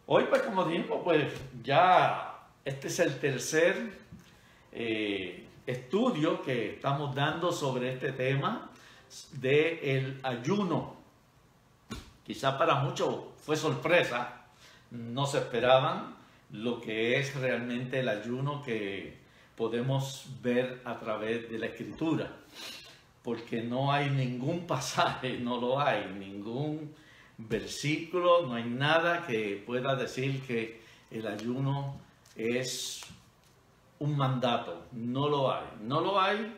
Hoy, pues como dijimos, pues ya este es el tercer estudio que estamos dando sobre este tema del ayuno. Quizá para muchos fue sorpresa, no se esperaban lo que es realmente el ayuno que podemos ver a través de la Escritura, porque no hay ningún pasaje, no lo hay, ningún versículo, no hay nada que pueda decir que el ayuno es un mandato, no lo hay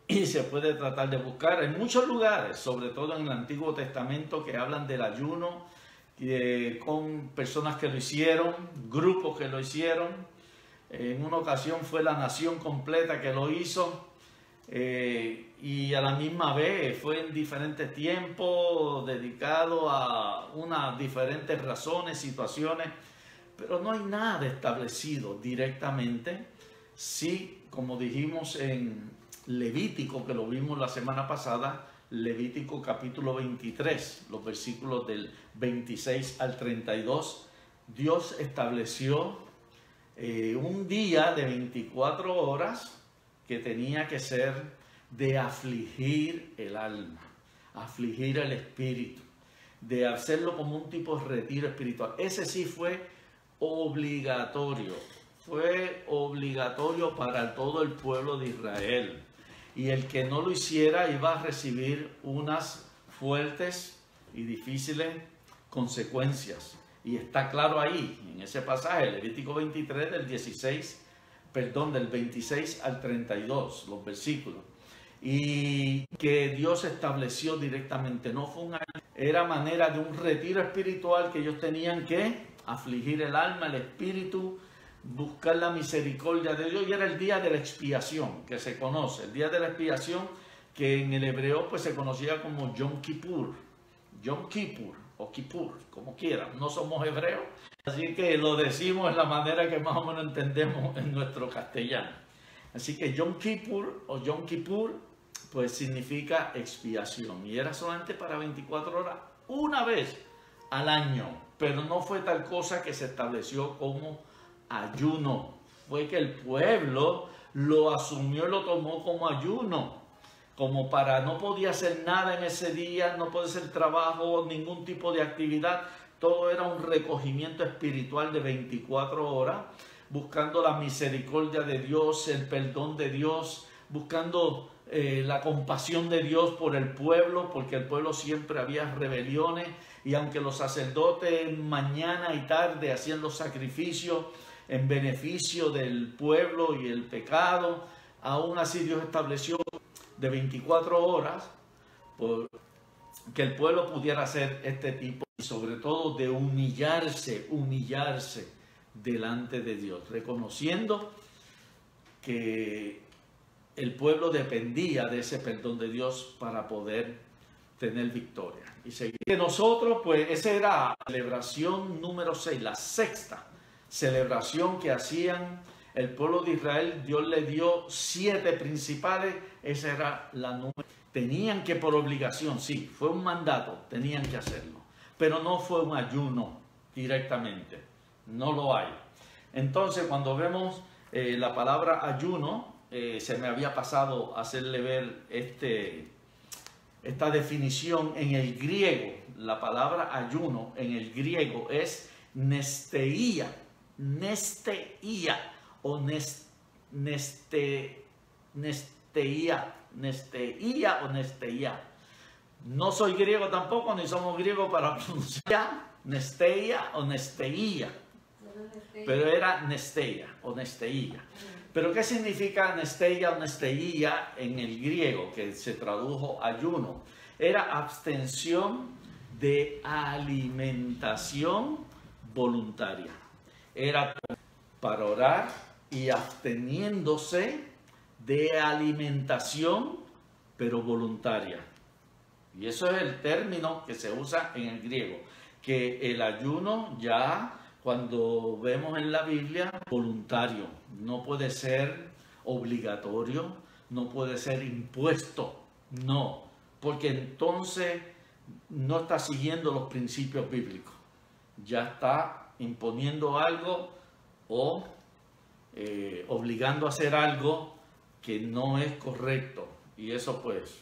y se puede tratar de buscar en muchos lugares, sobre todo en el Antiguo Testamento, que hablan del ayuno con personas que lo hicieron, grupos que lo hicieron. En una ocasión fue la nación completa que lo hizo. Y a la misma vez fue en diferentes tiempos, dedicado a unas diferentes razones, situaciones, pero no hay nada establecido directamente. Sí, como dijimos en Levítico, que lo vimos la semana pasada, Levítico capítulo 23, los versículos del 26 al 32, Dios estableció un día de 24 horas que tenía que ser de afligir el alma, afligir el espíritu, de hacerlo como un tipo de retiro espiritual. Ese sí fue obligatorio para todo el pueblo de Israel. Y el que no lo hiciera iba a recibir unas fuertes y difíciles consecuencias. Y está claro ahí, en ese pasaje, Levítico 23 del 26 al 32, los versículos. Y que Dios estableció directamente, no fue un año, era manera de un retiro espiritual que ellos tenían que afligir el alma, el espíritu, buscar la misericordia de Dios. Y era el día de la expiación, que se conoce, el día de la expiación, que en el hebreo pues se conocía como Yom Kippur, Yom Kippur o Kippur, como quieran, no somos hebreos, así que lo decimos en la manera que más o menos entendemos en nuestro castellano. Así que Yom Kippur o Yom Kippur pues significa expiación, y era solamente para 24 horas, una vez al año, pero no fue tal cosa que se estableció como ayuno, fue que el pueblo lo asumió y lo tomó como ayuno, como para no podía hacer nada en ese día, no podía hacer trabajo, ningún tipo de actividad, todo era un recogimiento espiritual de 24 horas, buscando la misericordia de Dios, el perdón de Dios, buscando la compasión de Dios por el pueblo, porque el pueblo siempre había rebeliones, y aunque los sacerdotes mañana y tarde hacían los sacrificios en beneficio del pueblo y el pecado, aún así Dios estableció de 24 horas por que el pueblo pudiera hacer este tipo, y sobre todo de humillarse delante de Dios, reconociendo que el pueblo dependía de ese perdón de Dios para poder tener victoria y seguir. Que nosotros, pues, esa era la celebración número 6, la sexta celebración que hacían el pueblo de Israel. Dios le dio 7 principales, esa era la número. Tenían que, por obligación, sí, fue un mandato, tenían que hacerlo, pero no fue un ayuno directamente, no lo hay. Entonces, cuando vemos la palabra ayuno, se me había pasado hacerle ver esta definición en el griego. La palabra ayuno en el griego es nesteía o nesteía. No soy griego tampoco, ni somos griegos para pronunciar nesteia o nesteía, pero era nesteia o nesteía. Pero ¿qué significa nesteia o nesteía en el griego, que se tradujo ayuno? Era abstención de alimentación voluntaria. Era para orar y absteniéndose de alimentación, pero voluntaria. Y eso es el término que se usa en el griego, que el ayuno ya, cuando vemos en la Biblia, voluntario, no puede ser obligatorio, no puede ser impuesto, no, porque entonces no está siguiendo los principios bíblicos. ya está imponiendo algo o obligando a hacer algo que no es correcto, y eso pues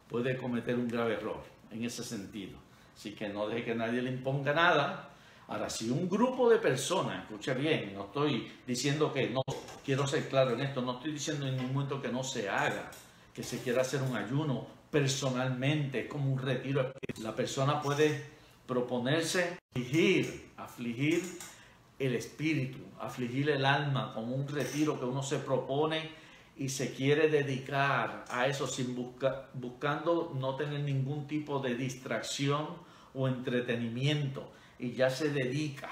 puede cometer un grave error en ese sentido. Así que no deje que nadie le imponga nada. Ahora, si un grupo de personas, escucha bien, no estoy diciendo que no, quiero ser claro en esto, no estoy diciendo en ningún momento que no se haga, que se quiera hacer un ayuno personalmente, es como un retiro. La persona puede proponerse afligir el espíritu, afligir el alma, como un retiro que uno se propone y se quiere dedicar a eso buscando no tener ningún tipo de distracción o entretenimiento, y ya se dedica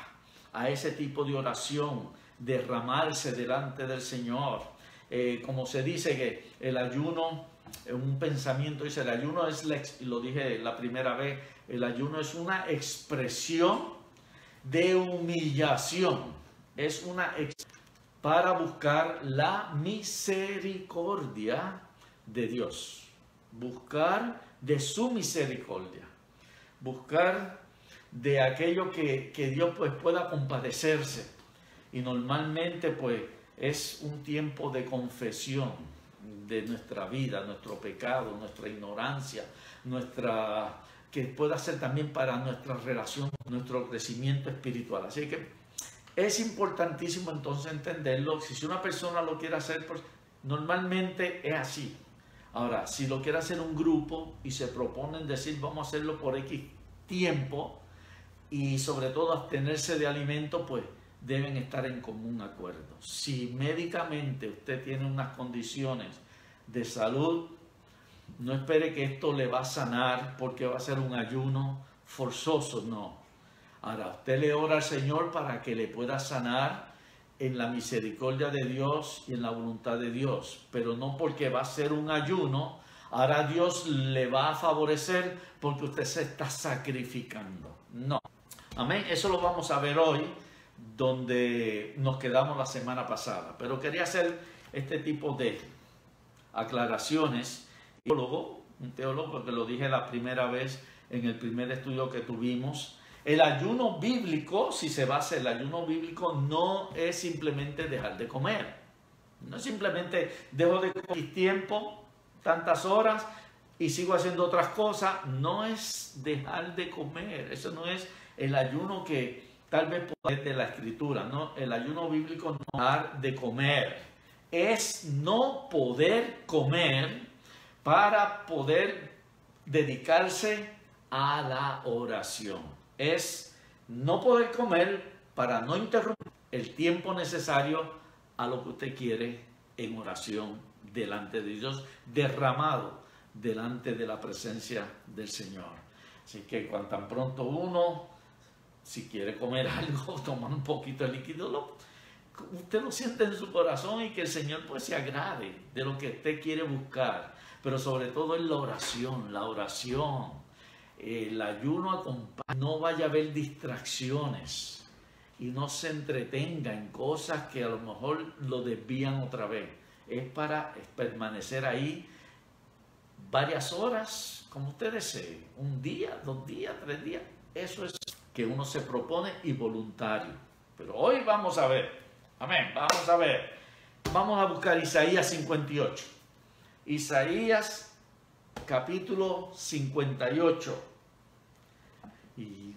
a ese tipo de oración, derramarse delante del Señor. Como se dice que el ayuno, un pensamiento dice, el ayuno es, lo dije la primera vez, el ayuno es una expresión de humillación, es una para buscar la misericordia de Dios, buscar de su misericordia, buscar de aquello que Dios pues pueda compadecerse. Y normalmente pues es un tiempo de confesión de nuestra vida, nuestro pecado, nuestra ignorancia, que pueda ser también para nuestra relación, nuestro crecimiento espiritual. Así que es importantísimo entonces entenderlo. Si una persona lo quiere hacer, pues normalmente es así. Ahora, si lo quiere hacer un grupo y se proponen decir vamos a hacerlo por X tiempo y sobre todo abstenerse de alimentos, pues deben estar en común acuerdo. Si médicamente usted tiene unas condiciones de salud, no espere que esto le va a sanar porque va a ser un ayuno forzoso, no. Ahora, usted le ora al Señor para que le pueda sanar en la misericordia de Dios y en la voluntad de Dios, pero no porque va a ser un ayuno, ahora Dios le va a favorecer porque usted se está sacrificando. No. Amén. Eso lo vamos a ver hoy, donde nos quedamos la semana pasada. Pero quería hacer este tipo de aclaraciones. Un teólogo que lo dije la primera vez en el primer estudio que tuvimos. El ayuno bíblico, si se va a hacer el ayuno bíblico, no es simplemente dejar de comer. No es simplemente dejo de comer tiempo, tantas horas, y sigo haciendo otras cosas. No es dejar de comer. Eso no es el ayuno que tal vez puede ser de la Escritura. No, el ayuno bíblico no es dejar de comer. Es no poder comer para poder dedicarse a la oración. Es no poder comer para no interrumpir el tiempo necesario a lo que usted quiere en oración delante de Dios, derramado delante de la presencia del Señor. Así que cuando tan pronto uno, si quiere comer algo, tomar un poquito de líquido, usted lo siente en su corazón y que el Señor pues se agrade de lo que usted quiere buscar. Pero sobre todo en la oración. El ayuno acompaña, no vaya a haber distracciones y no se entretenga en cosas que a lo mejor lo desvían otra vez. Es para permanecer ahí varias horas, como usted desee, un día, 2 días, 3 días. Eso es que uno se propone y voluntario. Pero hoy vamos a ver, amén, vamos a ver. Vamos a buscar Isaías 58. Isaías capítulo 58. Y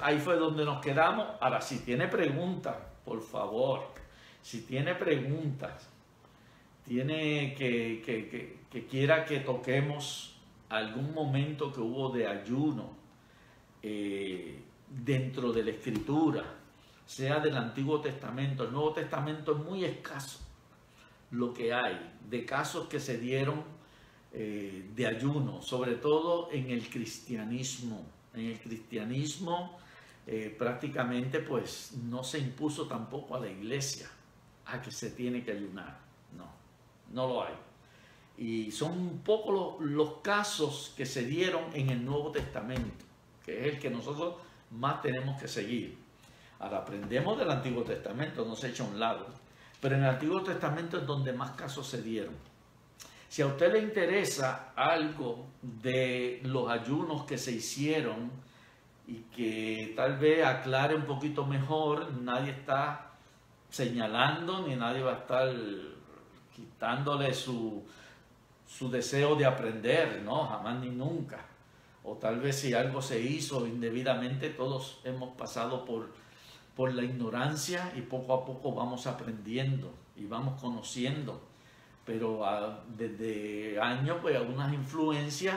ahí fue donde nos quedamos. Ahora, si tiene preguntas, por favor, si tiene preguntas, tiene que quiera que toquemos algún momento que hubo de ayuno dentro de la Escritura, sea del Antiguo Testamento. El Nuevo Testamento es muy escaso lo que hay de casos que se dieron de ayuno, sobre todo en el cristianismo. En el cristianismo prácticamente pues no se impuso tampoco a la iglesia a que se tiene que ayunar. No lo hay. Y son un poco los casos que se dieron en el Nuevo Testamento, que es el que nosotros más tenemos que seguir. Ahora aprendemos del Antiguo Testamento, no se echa a un lado, pero en el Antiguo Testamento es donde más casos se dieron. Si a usted le interesa algo de los ayunos que se hicieron y que tal vez aclare un poquito mejor. Nadie está señalando ni nadie va a estar quitándole su deseo de aprender, no, jamás ni nunca. O tal vez si algo se hizo indebidamente, todos hemos pasado por la ignorancia y poco a poco vamos aprendiendo y vamos conociendo. Pero desde años, pues algunas influencias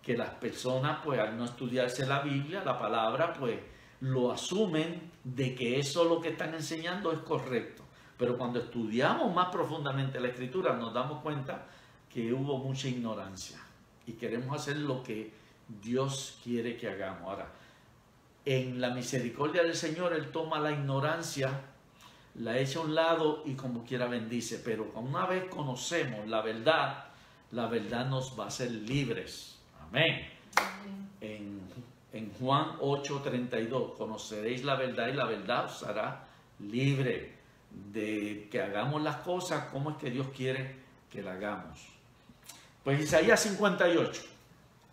que las personas, pues al no estudiarse la Biblia, la palabra, pues lo asumen de que eso lo que están enseñando es correcto. Pero cuando estudiamos más profundamente la Escritura, nos damos cuenta que hubo mucha ignorancia y queremos hacer lo que Dios quiere que hagamos. Ahora, en la misericordia del Señor, Él toma la ignorancia, la echa a un lado y como quiera bendice. Pero una vez conocemos la verdad nos va a hacer libres. Amén. En Juan 8:32, conoceréis la verdad y la verdad os hará libre. De que hagamos las cosas como es que Dios quiere que la hagamos. Pues Isaías 58,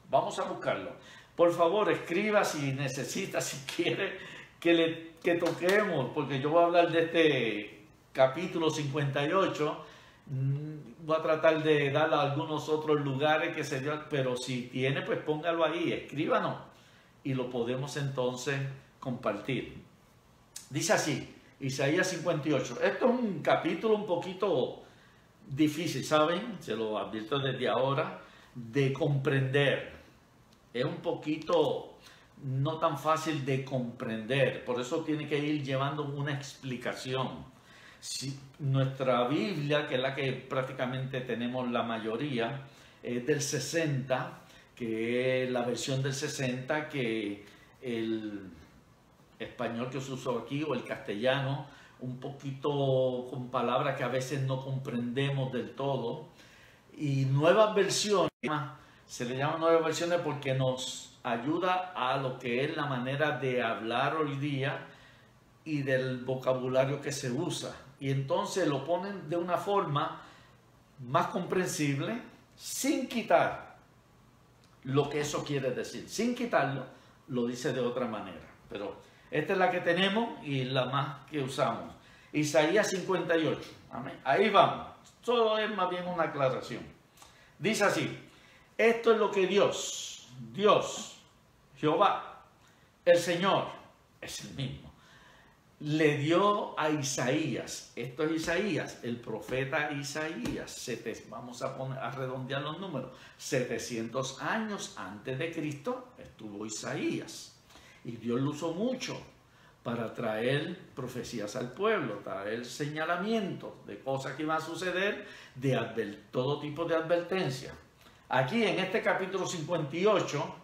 vamos a buscarlo. Por favor, escriba si necesita, si quiere que toquemos, porque yo voy a hablar de este capítulo 58. Voy a tratar de darle a algunos otros lugares que se dio, pero si tiene, pues póngalo ahí, escríbanos y lo podemos entonces compartir. Dice así, Isaías 58. Esto es un capítulo un poquito difícil, ¿saben? Se lo advierto desde ahora, de comprender. Es un poquito no tan fácil de comprender, por eso tiene que ir llevando una explicación. Si nuestra Biblia, que es la que prácticamente tenemos la mayoría, es del 60, que es la versión del 60, que el español que se usó aquí o el castellano, un poquito con palabras que a veces no comprendemos del todo, y nuevas versiones, se le llaman nuevas versiones porque nos ayuda a lo que es la manera de hablar hoy día y del vocabulario que se usa, y entonces lo ponen de una forma más comprensible sin quitar lo que eso quiere decir, sin quitarlo, lo dice de otra manera, pero esta es la que tenemos y la más que usamos. Isaías 58. Amén. Ahí vamos. Todo es más bien una aclaración. Dice así. Esto es lo que Dios, Jehová, el Señor, es el mismo, le dio a Isaías. Esto es Isaías, el profeta Isaías. Vamos a redondear los números. 700 años antes de Cristo estuvo Isaías. Y Dios lo usó mucho para traer profecías al pueblo, traer señalamientos de cosas que iban a suceder, de todo tipo de advertencia. Aquí en este capítulo 58,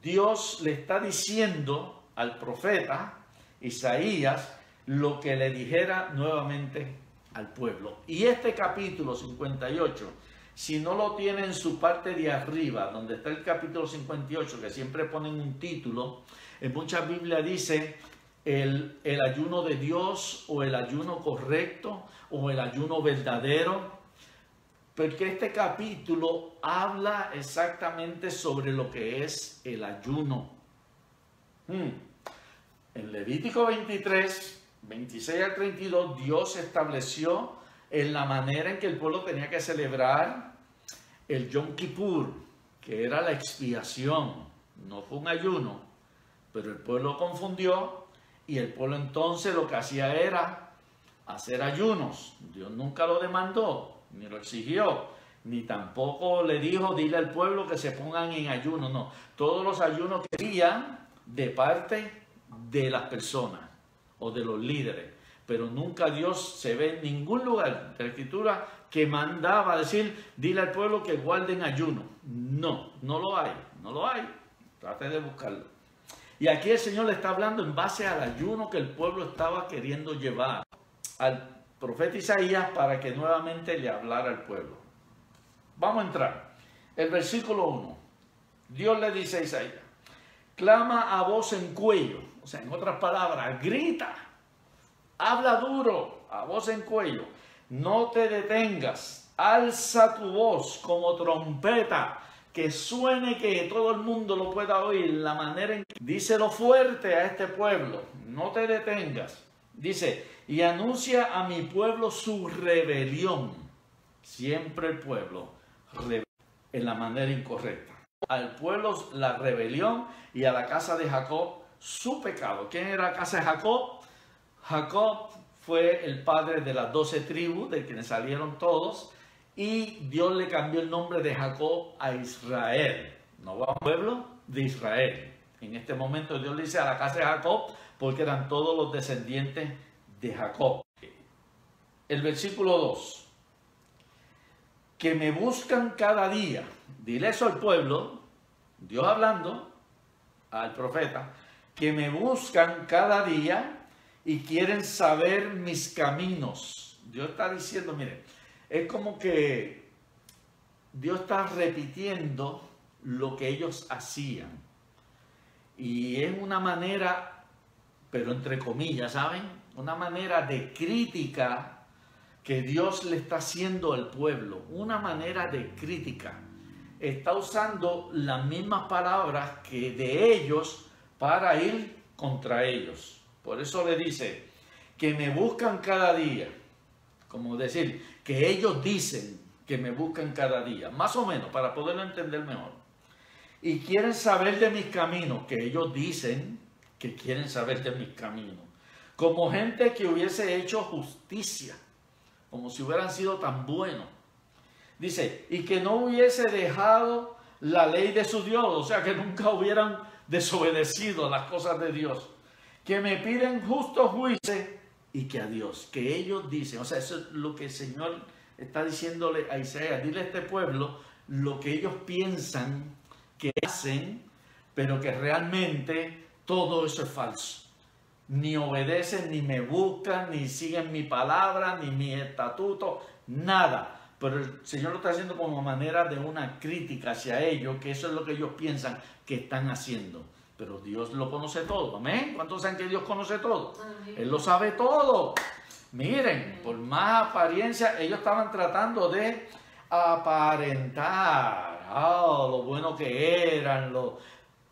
Dios le está diciendo al profeta Isaías lo que le dijera nuevamente al pueblo. Y este capítulo 58, si no lo tiene en su parte de arriba, donde está el capítulo 58, que siempre ponen un título, en muchas Biblias dice el ayuno de Dios, o el ayuno correcto, o el ayuno verdadero, porque este capítulo habla exactamente sobre lo que es el ayuno. En Levítico 23, 26 al 32, Dios estableció en la manera en que el pueblo tenía que celebrar el Yom Kippur, que era la expiación. No fue un ayuno, pero el pueblo confundió y el pueblo entonces lo que hacía era hacer ayunos. Dios nunca lo demandó, ni lo exigió, ni tampoco le dijo, dile al pueblo que se pongan en ayuno. No, todos los ayunos que querían de parte de las personas o de los líderes, pero nunca Dios se ve en ningún lugar de la Escritura que mandaba a decir, dile al pueblo que guarden ayuno. No, no lo hay, no lo hay. Trate de buscarlo. Y aquí el Señor le está hablando en base al ayuno que el pueblo estaba queriendo llevar al profeta Isaías para que nuevamente le hablara al pueblo. Vamos a entrar. El versículo 1. Dios le dice a Isaías, clama a voz en cuello. O sea, en otras palabras, grita. Habla duro, a voz en cuello. No te detengas. Alza tu voz como trompeta. que suene, que todo el mundo lo pueda oír, la manera en que díselo fuerte a este pueblo, no te detengas. Dice, y anuncia a mi pueblo su rebelión. Siempre el pueblo rebelde en la manera incorrecta. Al pueblo la rebelión y a la casa de Jacob su pecado. ¿Quién era la casa de Jacob? Jacob fue el padre de las 12 tribus, de quienes salieron todos, y Dios le cambió el nombre de Jacob a Israel. No va a pueblo de Israel. En este momento Dios le dice a la casa de Jacob, porque eran todos los descendientes de Jacob. El versículo 2. Que me buscan cada día. Dile eso al pueblo, Dios hablando al profeta, que me buscan cada día y quieren saber mis caminos. Dios está diciendo, miren, es como que Dios está repitiendo lo que ellos hacían. Y es una manera, pero entre comillas, ¿saben? Una manera de crítica que Dios le está haciendo al pueblo. Una manera de crítica. Está usando las mismas palabras que de ellos para ir contra ellos. Por eso le dice que me buscan cada día. Como decir, que ellos dicen que me buscan cada día. Más o menos, para poderlo entender mejor. Y quieren saber de mis caminos. Que ellos dicen que quieren saber de mis caminos. Como gente que hubiese hecho justicia. Como si hubieran sido tan buenos. Dice, y que no hubiese dejado la ley de su Dios. O sea, que nunca hubieran desobedecido las cosas de Dios. Que me piden justo juicio y que a Dios. Que ellos dicen, o sea, eso es lo que el Señor está diciéndole a Isaías. Dile a este pueblo lo que ellos piensan que hacen, pero que realmente todo eso es falso. Ni obedecen, ni me buscan, ni siguen mi palabra, ni mi estatuto, nada. Pero el Señor lo está haciendo como manera de una crítica hacia ellos, que eso es lo que ellos piensan que están haciendo. Pero Dios lo conoce todo, ¿amén? ¿Cuántos saben que Dios conoce todo? Él lo sabe todo. Miren, por más apariencia, ellos estaban tratando de aparentar lo bueno que eran,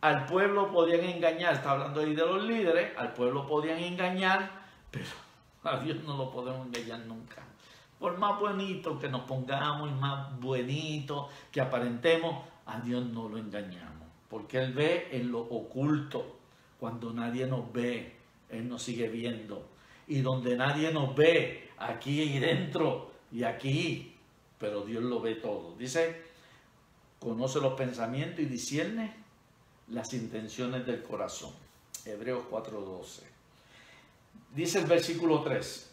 al pueblo podían engañar, está hablando ahí de los líderes, al pueblo podían engañar, pero a Dios no lo podemos engañar nunca. Por más bonito que nos pongamos y más bonito que aparentemos, a Dios no lo engañamos. Porque Él ve en lo oculto. Cuando nadie nos ve, Él nos sigue viendo. Y donde nadie nos ve, aquí y dentro y aquí, pero Dios lo ve todo. Dice, conoce los pensamientos y discierne las intenciones del corazón. Hebreos 4:12. Dice el versículo 3.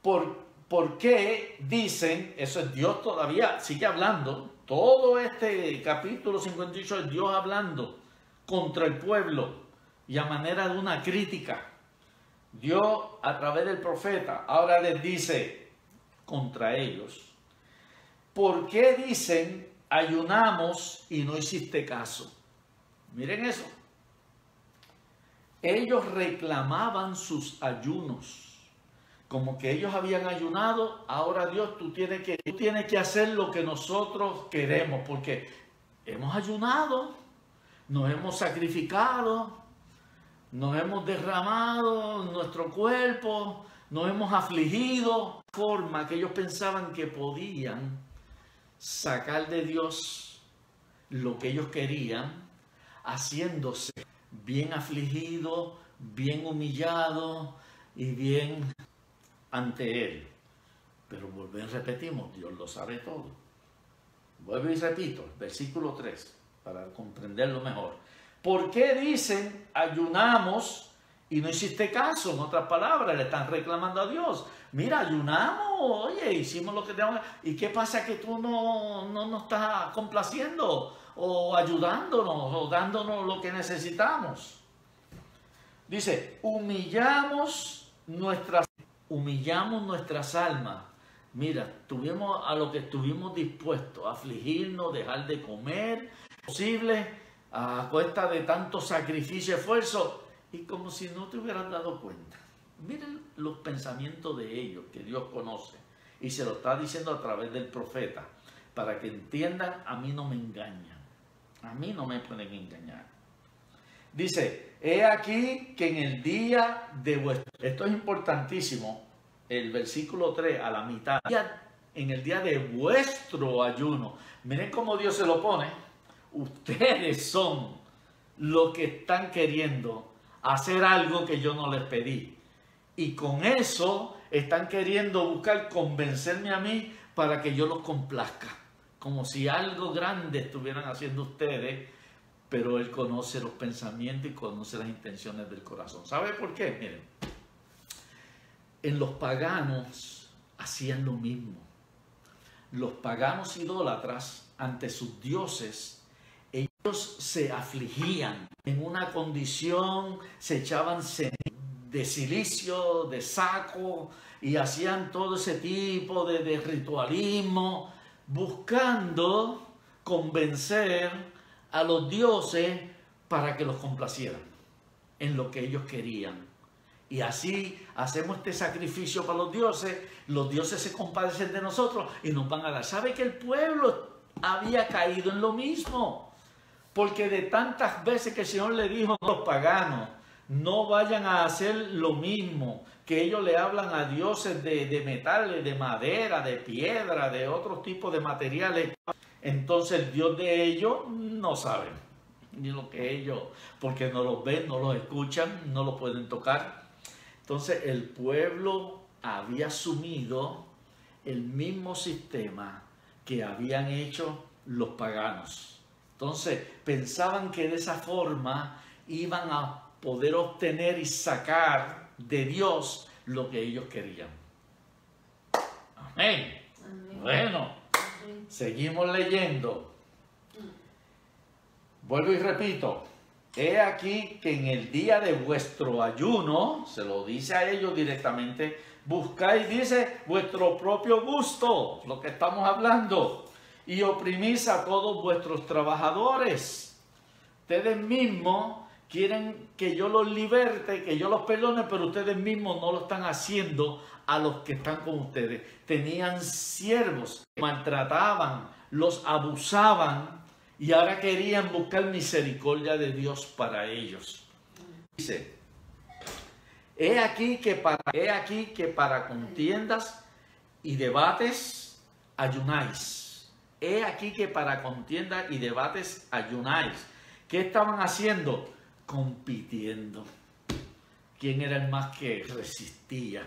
¿Por qué dicen, eso es Dios todavía, sigue hablando, todo este capítulo 58 es Dios hablando contra el pueblo y a manera de una crítica. Dios a través del profeta ahora les dice contra ellos, ¿por qué dicen ayunamos y no hiciste caso? Miren eso. Ellos reclamaban sus ayunos. Como que ellos habían ayunado, ahora Dios, tú tienes que hacer lo que nosotros queremos, porque hemos ayunado, nos hemos sacrificado, nos hemos derramado nuestro cuerpo, nos hemos afligido. De forma que ellos pensaban que podían sacar de Dios lo que ellos querían, haciéndose bien afligido, bien humillado y bien ante Él. Pero repetimos, Dios lo sabe todo. Vuelvo y repito, versículo 3, para comprenderlo mejor. ¿Por qué dicen ayunamos y no hiciste caso? En otras palabras, le están reclamando a Dios. Mira, ayunamos, oye, hicimos lo que teníamos. ¿Y qué pasa que tú no nos estás complaciendo o ayudándonos o dándonos lo que necesitamos? Dice, humillamos nuestras almas. Mira, tuvimos a lo que estuvimos dispuestos, a afligirnos, dejar de comer, posible, a cuesta de tanto sacrificio y esfuerzo, y como si no te hubieran dado cuenta. Miren los pensamientos de ellos que Dios conoce, y se lo está diciendo a través del profeta, para que entiendan, a mí no me engañan. A mí no me pueden engañar. Dice, he aquí que en el día de vuestro... Esto es importantísimo. El versículo 3 a la mitad. En el día de vuestro ayuno. Miren cómo Dios se lo pone. Ustedes son los que están queriendo hacer algo que yo no les pedí. Y con eso están queriendo buscar convencerme a mí para que yo los complazca. Como si algo grande estuvieran haciendo ustedes, pero Él conoce los pensamientos y conoce las intenciones del corazón. ¿Sabe por qué? Miren, en los paganos hacían lo mismo. Los paganos idólatras ante sus dioses, ellos se afligían en una condición, se echaban de silicio, de saco, y hacían todo ese tipo de ritualismo, buscando convencer a los dioses para que los complacieran en lo que ellos querían. Y así hacemos este sacrificio para los dioses se compadecen de nosotros y nos van a dar. ¿Sabe que el pueblo había caído en lo mismo? Porque de tantas veces que el Señor le dijo a los paganos, no vayan a hacer lo mismo, que ellos le hablan a dioses de metales, de madera, de piedra, de otros tipos de materiales. Entonces el Dios de ellos no sabe ni lo que ellos, porque no los ven, no los escuchan, no los pueden tocar. Entonces el pueblo había asumido el mismo sistema que habían hecho los paganos. Entonces pensaban que de esa forma iban a poder obtener y sacar de Dios lo que ellos querían. Amén. Amén. Bueno, amén. Seguimos leyendo. Vuelvo y repito. He aquí que en el día de vuestro ayuno, se lo dice a ellos directamente, buscáis, dice, vuestro propio gusto, lo que estamos hablando, y oprimís a todos vuestros trabajadores. Ustedes mismos quieren que yo los liberte, que yo los perdone, pero ustedes mismos no lo están haciendo a los que están con ustedes. Tenían siervos que maltrataban, los abusaban, y ahora querían buscar misericordia de Dios para ellos. Dice, he aquí que para contiendas y debates ayunáis. He aquí que para contiendas y debates ayunáis. ¿Qué estaban haciendo? Compitiendo. ¿Quién era el más que resistía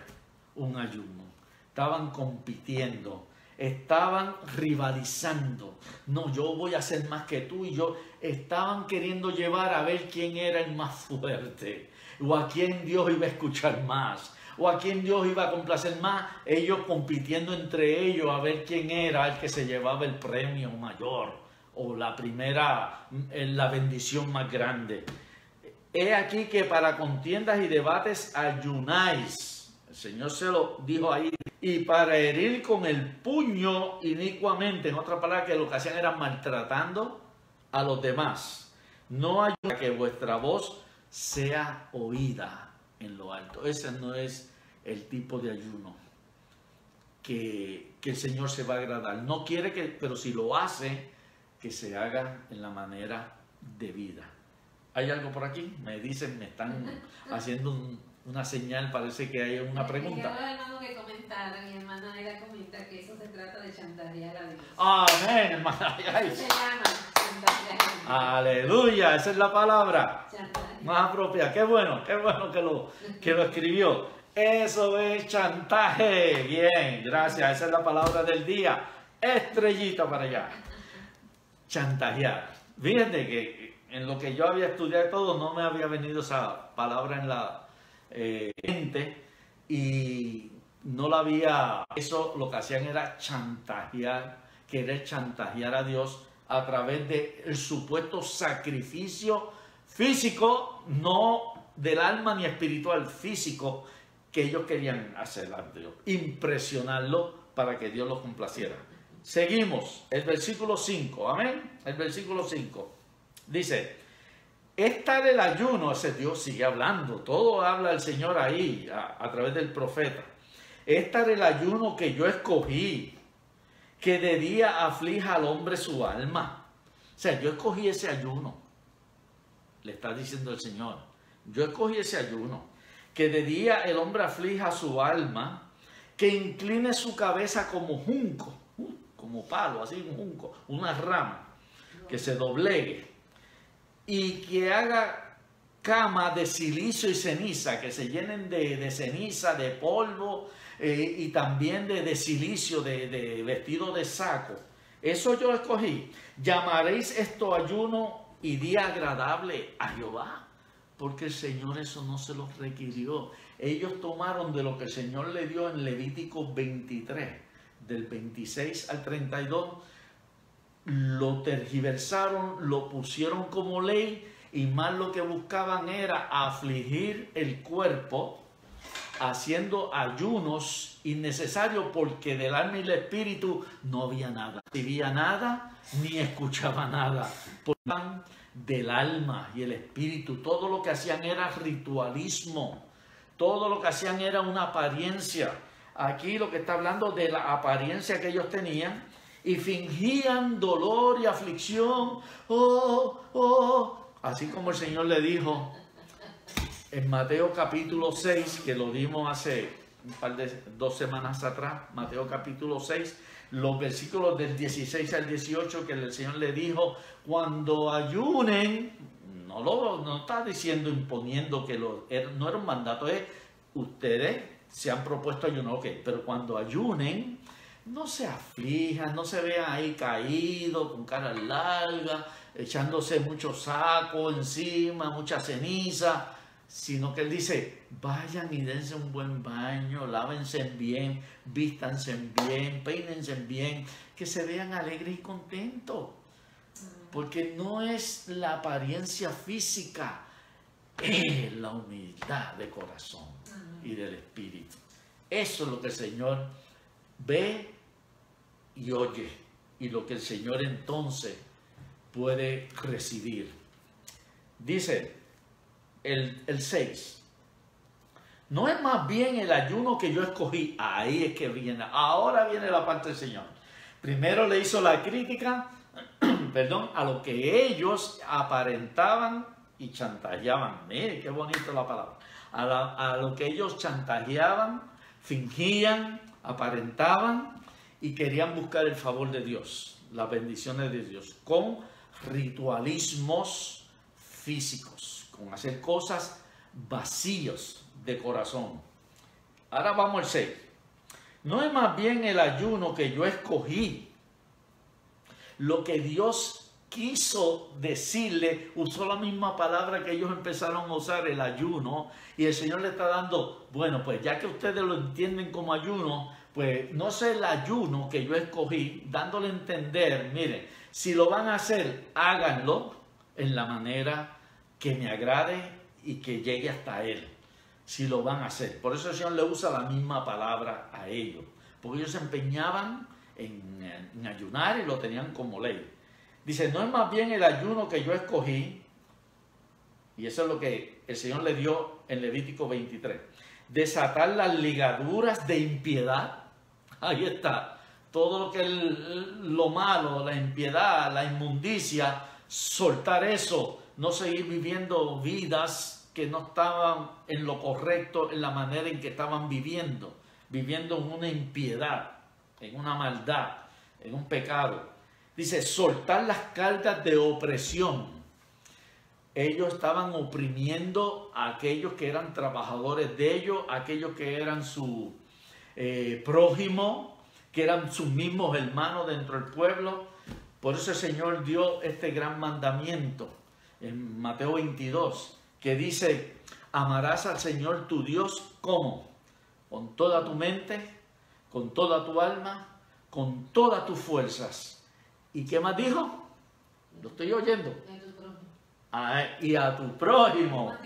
un ayuno? Estaban compitiendo. Estaban rivalizando. No, yo voy a hacer más que tú y yo. Estaban queriendo llevar a ver quién era el más fuerte. O a quién Dios iba a escuchar más. O a quién Dios iba a complacer más. Ellos compitiendo entre ellos a ver quién era el que se llevaba el premio mayor. O la primera, la bendición más grande. He aquí que para contiendas y debates ayunáis. El Señor se lo dijo ahí. Y para herir con el puño inicuamente, en otra palabra, que lo que hacían era maltratando a los demás. No ayuda a que vuestra voz sea oída en lo alto. Ese no es el tipo de ayuno que el Señor se va a agradar. No quiere que, pero si lo hace, que se haga en la manera debida. ¿Hay algo por aquí? Me dicen, me están haciendo una señal, parece que hay una pregunta. Yo hermano que comentara, mi hermana era comenta que eso se trata de chantajear a Dios. Amén, hermana. Se llama chantajear. Aleluya, esa es la palabra Chantaje. más apropiada. Qué bueno que lo escribió. Eso es chantaje. Bien, gracias. Esa es la palabra del día. Estrellita para allá. Chantajear. Fíjate que en lo que yo había estudiado todo no me había venido esa palabra en la mente y no la había. Eso lo que hacían era chantajear, querer chantajear a Dios a través del supuesto sacrificio físico, no del alma ni espiritual, físico, que ellos querían hacer a Dios, impresionarlo para que Dios los complaciera. Seguimos, el versículo 5, amén. El versículo 5 dice: esta del ayuno, ese Dios sigue hablando, todo habla el Señor ahí a través del profeta. Esta del ayuno que yo escogí, que de día aflija al hombre su alma. O sea, yo escogí ese ayuno, le está diciendo el Señor. Yo escogí ese ayuno, que de día el hombre aflija su alma, que incline su cabeza como junco, como palo, así un junco, una rama, que se doblegue, y que haga cama de silicio y ceniza, que se llenen de ceniza, de polvo, y también de silicio, de vestido de saco. Eso yo escogí. Llamaréis esto ayuno y día agradable a Jehová, porque el Señor eso no se los requirió. Ellos tomaron de lo que el Señor le dio en Levítico 23, del 26 al 32, lo tergiversaron, lo pusieron como ley, y más lo que buscaban era afligir el cuerpo, haciendo ayunos innecesarios, porque del alma y el espíritu no había nada. No recibía nada, ni escuchaba nada. Por del alma y el espíritu, todo lo que hacían era ritualismo. Todo lo que hacían era una apariencia. Aquí lo que está hablando de la apariencia que ellos tenían, y fingían dolor y aflicción. Así como el Señor le dijo en Mateo capítulo 6, que lo dimos hace dos semanas atrás, Mateo capítulo 6, los versículos del 16 al 18, que el Señor le dijo, cuando ayunen, no está diciendo, imponiendo que no era un mandato, es ustedes se han propuesto ayunar, ok, pero cuando ayunen, no se aflijan, no se vean ahí caídos, con cara larga, echándose mucho saco encima, mucha ceniza, sino que Él dice, vayan y dense un buen baño, lávense bien, vístanse bien, peínense bien, que se vean alegres y contentos. Porque no es la apariencia física, es la humildad de corazón y del espíritu. Eso es lo que el Señor ve y oye, y lo que el Señor entonces puede recibir. Dice el 6, no es más bien el ayuno que yo escogí. Ahí es que viene, ahora viene la parte del Señor. Primero le hizo la crítica, a lo que ellos aparentaban y chantajeaban. Mire qué bonita la palabra. A lo que ellos chantajeaban, fingían, aparentaban y querían buscar el favor de Dios, las bendiciones de Dios, con ritualismos físicos, con hacer cosas vacíos de corazón. Ahora vamos al 6. No es más bien el ayuno que yo escogí. Lo que Dios quiso decirle, usó la misma palabra que ellos empezaron a usar, el ayuno, y el Señor le está dando, bueno, pues ya que ustedes lo entienden como ayuno, pues no es el ayuno que yo escogí, dándole a entender, miren, si lo van a hacer, háganlo en la manera que me agrade y que llegue hasta Él, si lo van a hacer. Por eso el Señor le usa la misma palabra a ellos, porque ellos se empeñaban en ayunar y lo tenían como ley. Dice, no es más bien el ayuno que yo escogí, y eso es lo que el Señor le dio en Levítico 23, desatar las ligaduras de impiedad. Ahí está, todo lo que lo malo, la impiedad, la inmundicia, soltar eso, no seguir viviendo vidas que no estaban en lo correcto, en la manera en que estaban viviendo en una impiedad, en una maldad, en un pecado. Dice, soltar las cargas de opresión. Ellos estaban oprimiendo a aquellos que eran trabajadores de ellos, a aquellos que eran su prójimo, que eran sus mismos hermanos dentro del pueblo. Por eso el Señor dio este gran mandamiento en Mateo 22, que dice, amarás al Señor tu Dios, ¿cómo? Con toda tu mente, con toda tu alma, con todas tus fuerzas. ¿Y qué más dijo? Lo estoy oyendo. Y a tu prójimo.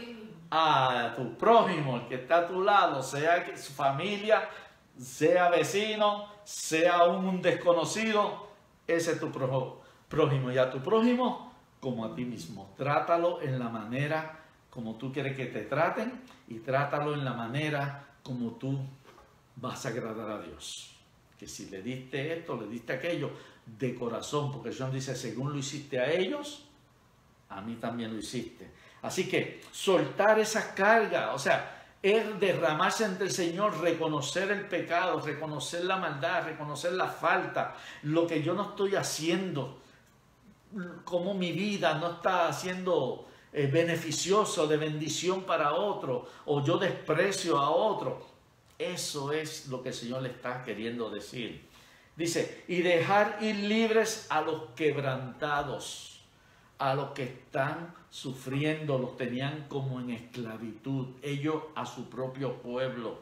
A tu prójimo, el que está a tu lado, sea que su familia, sea vecino, sea un desconocido, ese es tu prójimo. Y a tu prójimo como a ti mismo. Trátalo en la manera como tú quieres que te traten, y trátalo en la manera como tú vas a agradar a Dios. que si le diste esto, le diste aquello, de corazón, porque el Señor dice, según lo hiciste a ellos, a mí también lo hiciste. Así que soltar esa carga, o sea, es derramarse ante el Señor, reconocer el pecado, reconocer la maldad, reconocer la falta, lo que yo no estoy haciendo, como mi vida no está siendo beneficioso, de bendición para otro, o yo desprecio a otro. Eso es lo que el Señor le está queriendo decir. Dice, y dejar ir libres a los quebrantados, a los que están sufriendo, los tenían como en esclavitud, ellos a su propio pueblo.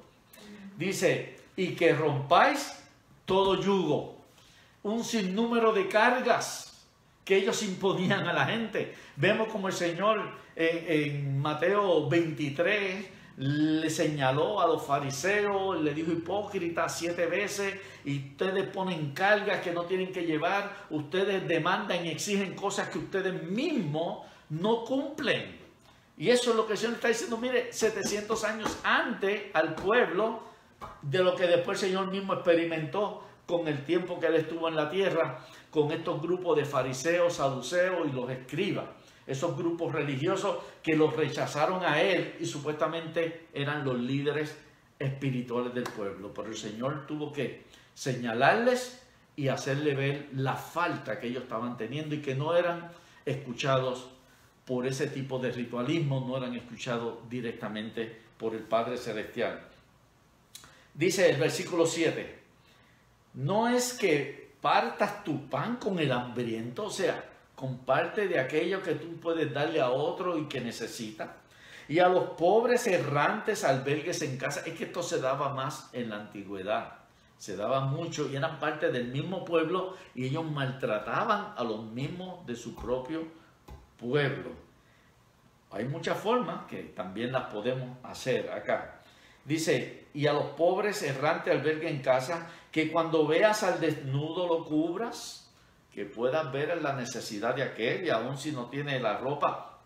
Dice, y que rompáis todo yugo, un sinnúmero de cargas que ellos imponían a la gente. Vemos como el Señor en Mateo 23 le señaló a los fariseos, le dijo hipócritas 7 veces, y ustedes ponen cargas que no tienen que llevar, ustedes demandan y exigen cosas que ustedes mismos no cumplen. Y eso es lo que el Señor está diciendo, mire, 700 años antes al pueblo de lo que después el Señor mismo experimentó con el tiempo que Él estuvo en la tierra, con estos grupos de fariseos, saduceos y los escribas. Esos grupos religiosos que los rechazaron a Él y supuestamente eran los líderes espirituales del pueblo. Pero el Señor tuvo que señalarles y hacerle ver la falta que ellos estaban teniendo y que no eran escuchados por ese tipo de ritualismo, no eran escuchados directamente por el Padre Celestial. Dice el versículo 7, no es que partas tu pan con el hambriento, o sea, comparte de aquello que tú puedes darle a otro y que necesita. Y a los pobres errantes albergues en casa. Es que esto se daba más en la antigüedad. Se daba mucho y eran parte del mismo pueblo y ellos maltrataban a los mismos de su propio pueblo. Hay muchas formas que también las podemos hacer acá. Dice, y a los pobres errantes albergue en casa, que cuando veas al desnudo lo cubras, que puedas ver la necesidad de aquel, y aun si no tiene la ropa,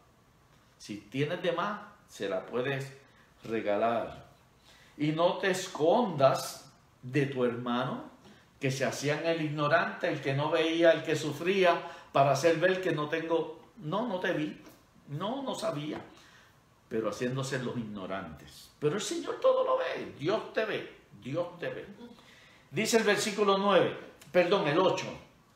si tienes de más, se la puedes regalar. Y no te escondas de tu hermano, que se hacían el ignorante, el que no veía, el que sufría, para hacer ver que no te vi, no sabía, pero haciéndose los ignorantes. Pero el Señor todo lo ve, Dios te ve, Dios te ve. Dice el versículo el 8.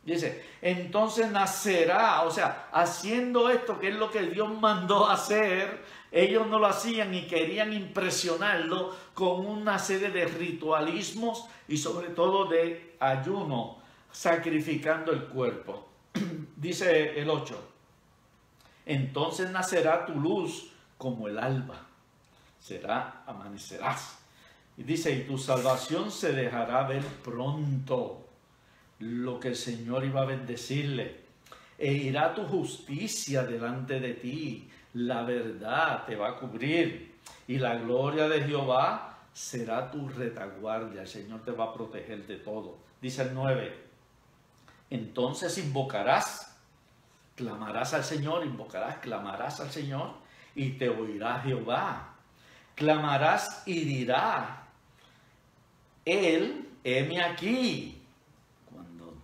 Dice, entonces nacerá, o sea, haciendo esto que es lo que Dios mandó hacer, ellos no lo hacían y querían impresionarlo con una serie de ritualismos y sobre todo de ayuno, sacrificando el cuerpo. Dice el 8, entonces nacerá tu luz como el alba, amanecerás. Y dice, y tu salvación se dejará ver pronto. Lo que el Señor iba a bendecirle, e irá tu justicia delante de ti, la verdad te va a cubrir, y la gloria de Jehová será tu retaguardia. El Señor te va a proteger de todo. Dice el 9, entonces invocarás, clamarás al Señor, clamarás al Señor, y te oirá Jehová. Clamarás y dirá Él, heme aquí.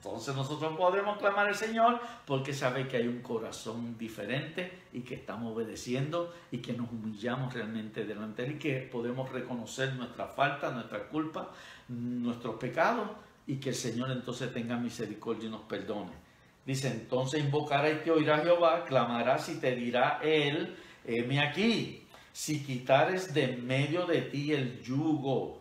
Entonces nosotros podemos clamar al Señor porque sabe que hay un corazón diferente y que estamos obedeciendo y que nos humillamos realmente delante de Él y que podemos reconocer nuestra falta, nuestra culpa, nuestros pecados y que el Señor entonces tenga misericordia y nos perdone. Dice, entonces invocará y te oirá Jehová, clamarás y te dirá Él, heme aquí. Si quitares de en medio de ti el yugo,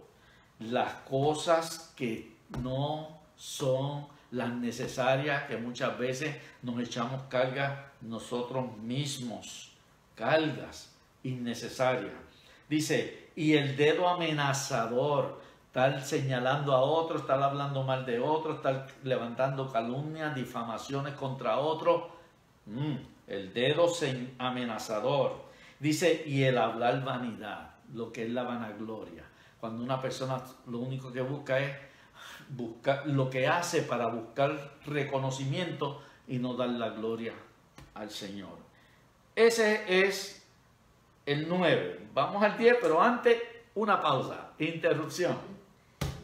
las cosas que no son las necesarias, que muchas veces nos echamos cargas nosotros mismos, cargas innecesarias. Dice, y el dedo amenazador, estar señalando a otro, estar hablando mal de otro, estar levantando calumnias, difamaciones contra otro, el dedo amenazador. Dice, y el hablar vanidad, lo que es la vanagloria. Cuando una persona lo único que busca es buscar lo que hace para buscar reconocimiento y no dar la gloria al Señor. Ese es el 9. Vamos al 10, pero antes una pausa, interrupción.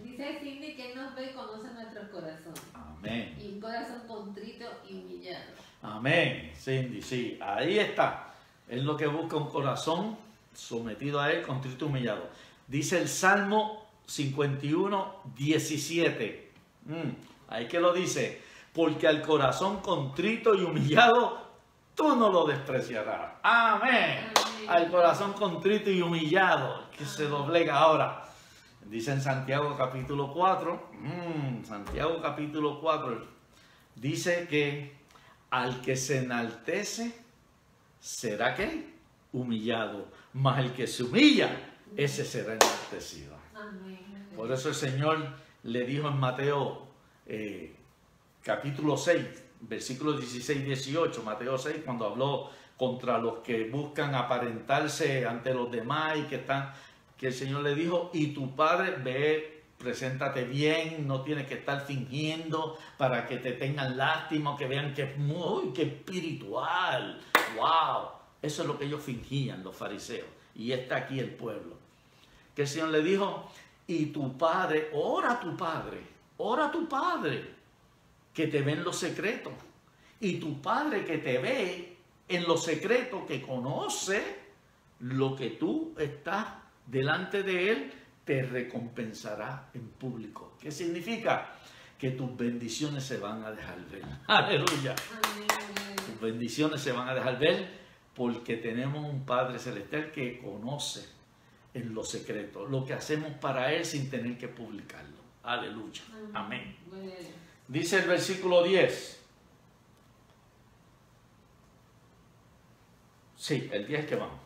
Dice Cindy que nos ve y conoce nuestros corazones. Amén. Y un corazón contrito y humillado. Amén, Cindy, sí, ahí está. Es lo que busca, un corazón sometido a Él, contrito y humillado. Dice el Salmo 51, 17. Ahí que lo dice. Porque al corazón contrito y humillado, tú no lo despreciarás. Amén. Amén. Al corazón contrito y humillado, que se doblega ahora. Dice en Santiago capítulo 4. Santiago capítulo 4. Dice que al que se enaltece, ¿será qué? Humillado. Mas el que se humilla, ese será enaltecido. Amén. Por eso el Señor le dijo en Mateo capítulo 6, versículos 16 y 18, Mateo 6, cuando habló contra los que buscan aparentarse ante los demás y que el Señor le dijo, y tu Padre ve, preséntate bien, no tienes que estar fingiendo para que te tengan lástima, que vean que es muy, que espiritual, wow. Eso es lo que ellos fingían, los fariseos. Y está aquí el pueblo. Que el Señor le dijo, y tu Padre, ora a tu Padre, que te ve en lo secreto. Y tu Padre que te ve en lo secreto, que conoce lo que tú estás delante de Él, te recompensará en público. ¿Qué significa? Que tus bendiciones se van a dejar ver. Aleluya. Amén. Tus bendiciones se van a dejar ver porque tenemos un Padre Celestial que conoce en lo secreto lo que hacemos para Él sin tener que publicarlo. Aleluya. Amén. Dice el versículo 10. Sí, el 10 que vamos.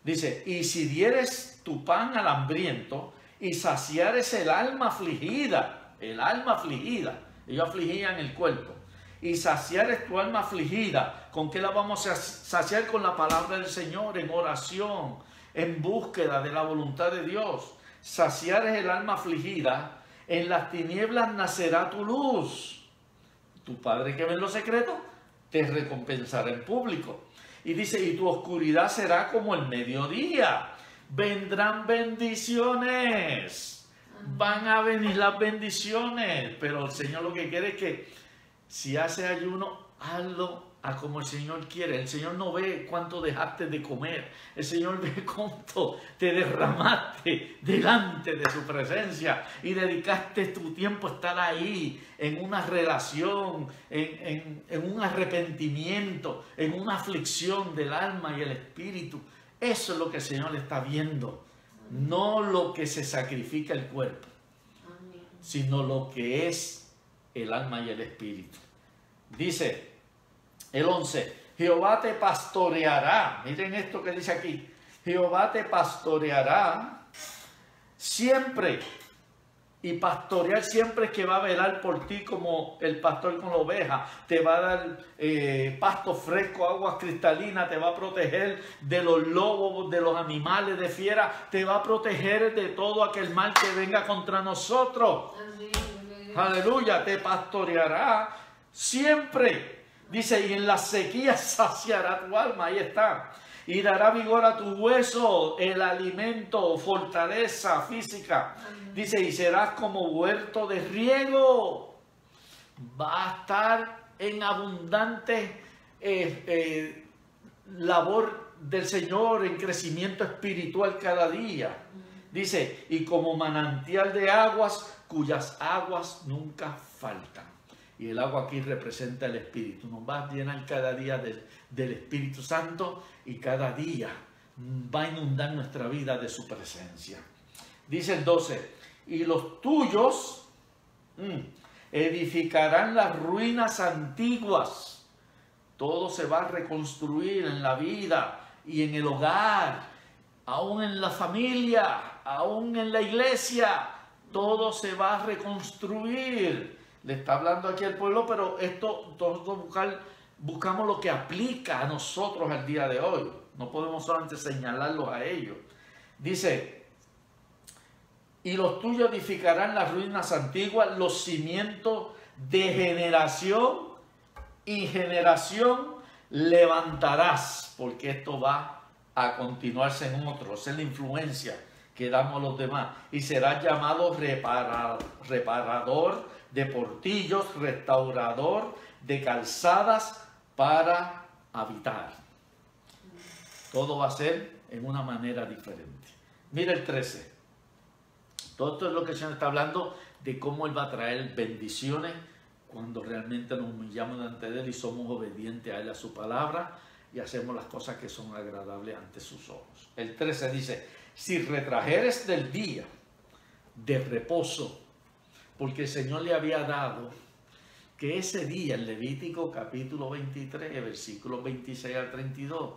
Dice, y si dieres tu pan al hambriento y saciares el alma afligida, ellos afligían el cuerpo, y saciares tu alma afligida, ¿con qué la vamos a saciar? Con la palabra del Señor, en oración, en búsqueda de la voluntad de Dios. Saciares el alma afligida, en las tinieblas nacerá tu luz. Tu Padre que ve en lo secreto, te recompensará en público. Y dice, y tu oscuridad será como el mediodía. Vendrán bendiciones. Van a venir las bendiciones. Pero el Señor lo que quiere es que si hace ayuno, hazlo a como el Señor quiere. El Señor no ve cuánto dejaste de comer. El Señor ve cuánto te derramaste delante de su presencia y dedicaste tu tiempo a estar ahí en una relación, en un arrepentimiento, en una aflicción del alma y el espíritu. Eso es lo que el Señor está viendo. No lo que se sacrifica el cuerpo, sino lo que es el alma y el espíritu. Dice el 11, Jehová te pastoreará. Miren esto que dice aquí. Jehová te pastoreará siempre. Y pastorear siempre es que va a velar por ti como el pastor con la oveja. Te va a dar pasto fresco, aguas cristalinas. Te va a proteger de los lobos, de los animales, de fieras. Te va a proteger de todo aquel mal que venga contra nosotros. Amén. Aleluya, te pastoreará siempre. Dice, y en la sequía saciará tu alma. Ahí está. Y dará vigor a tu hueso, el alimento, fortaleza física. Amén. Dice, y serás como huerto de riego. Va a estar en abundante labor del Señor, en crecimiento espiritual cada día. Amén. Dice, y como manantial de aguas, cuyas aguas nunca faltan. Y el agua aquí representa el Espíritu. Nos va a llenar cada día del Espíritu Santo y cada día va a inundar nuestra vida de su presencia. Dice el 12, y los tuyos edificarán las ruinas antiguas. Todo se va a reconstruir en la vida y en el hogar, aún en la familia, aún en la iglesia. Todo se va a reconstruir. Le está hablando aquí al pueblo, pero esto todos buscamos lo que aplica a nosotros al día de hoy. No podemos solamente señalarlos a ellos. Dice, y los tuyos edificarán las ruinas antiguas, los cimientos de generación y generación levantarás, porque esto va a continuarse en otros. Es la influencia que damos a los demás. Y serás llamado reparador de portillos, restaurador de calzadas para habitar. Todo va a ser en una manera diferente. Mira el 13. Todo esto es lo que el Señor está hablando de cómo Él va a traer bendiciones cuando realmente nos humillamos delante de Él y somos obedientes a Él, a su palabra, y hacemos las cosas que son agradables ante sus ojos. El 13 dice, si retrajeres del día de reposo, porque el Señor le había dado que ese día, en Levítico capítulo 23, versículos 26 al 32,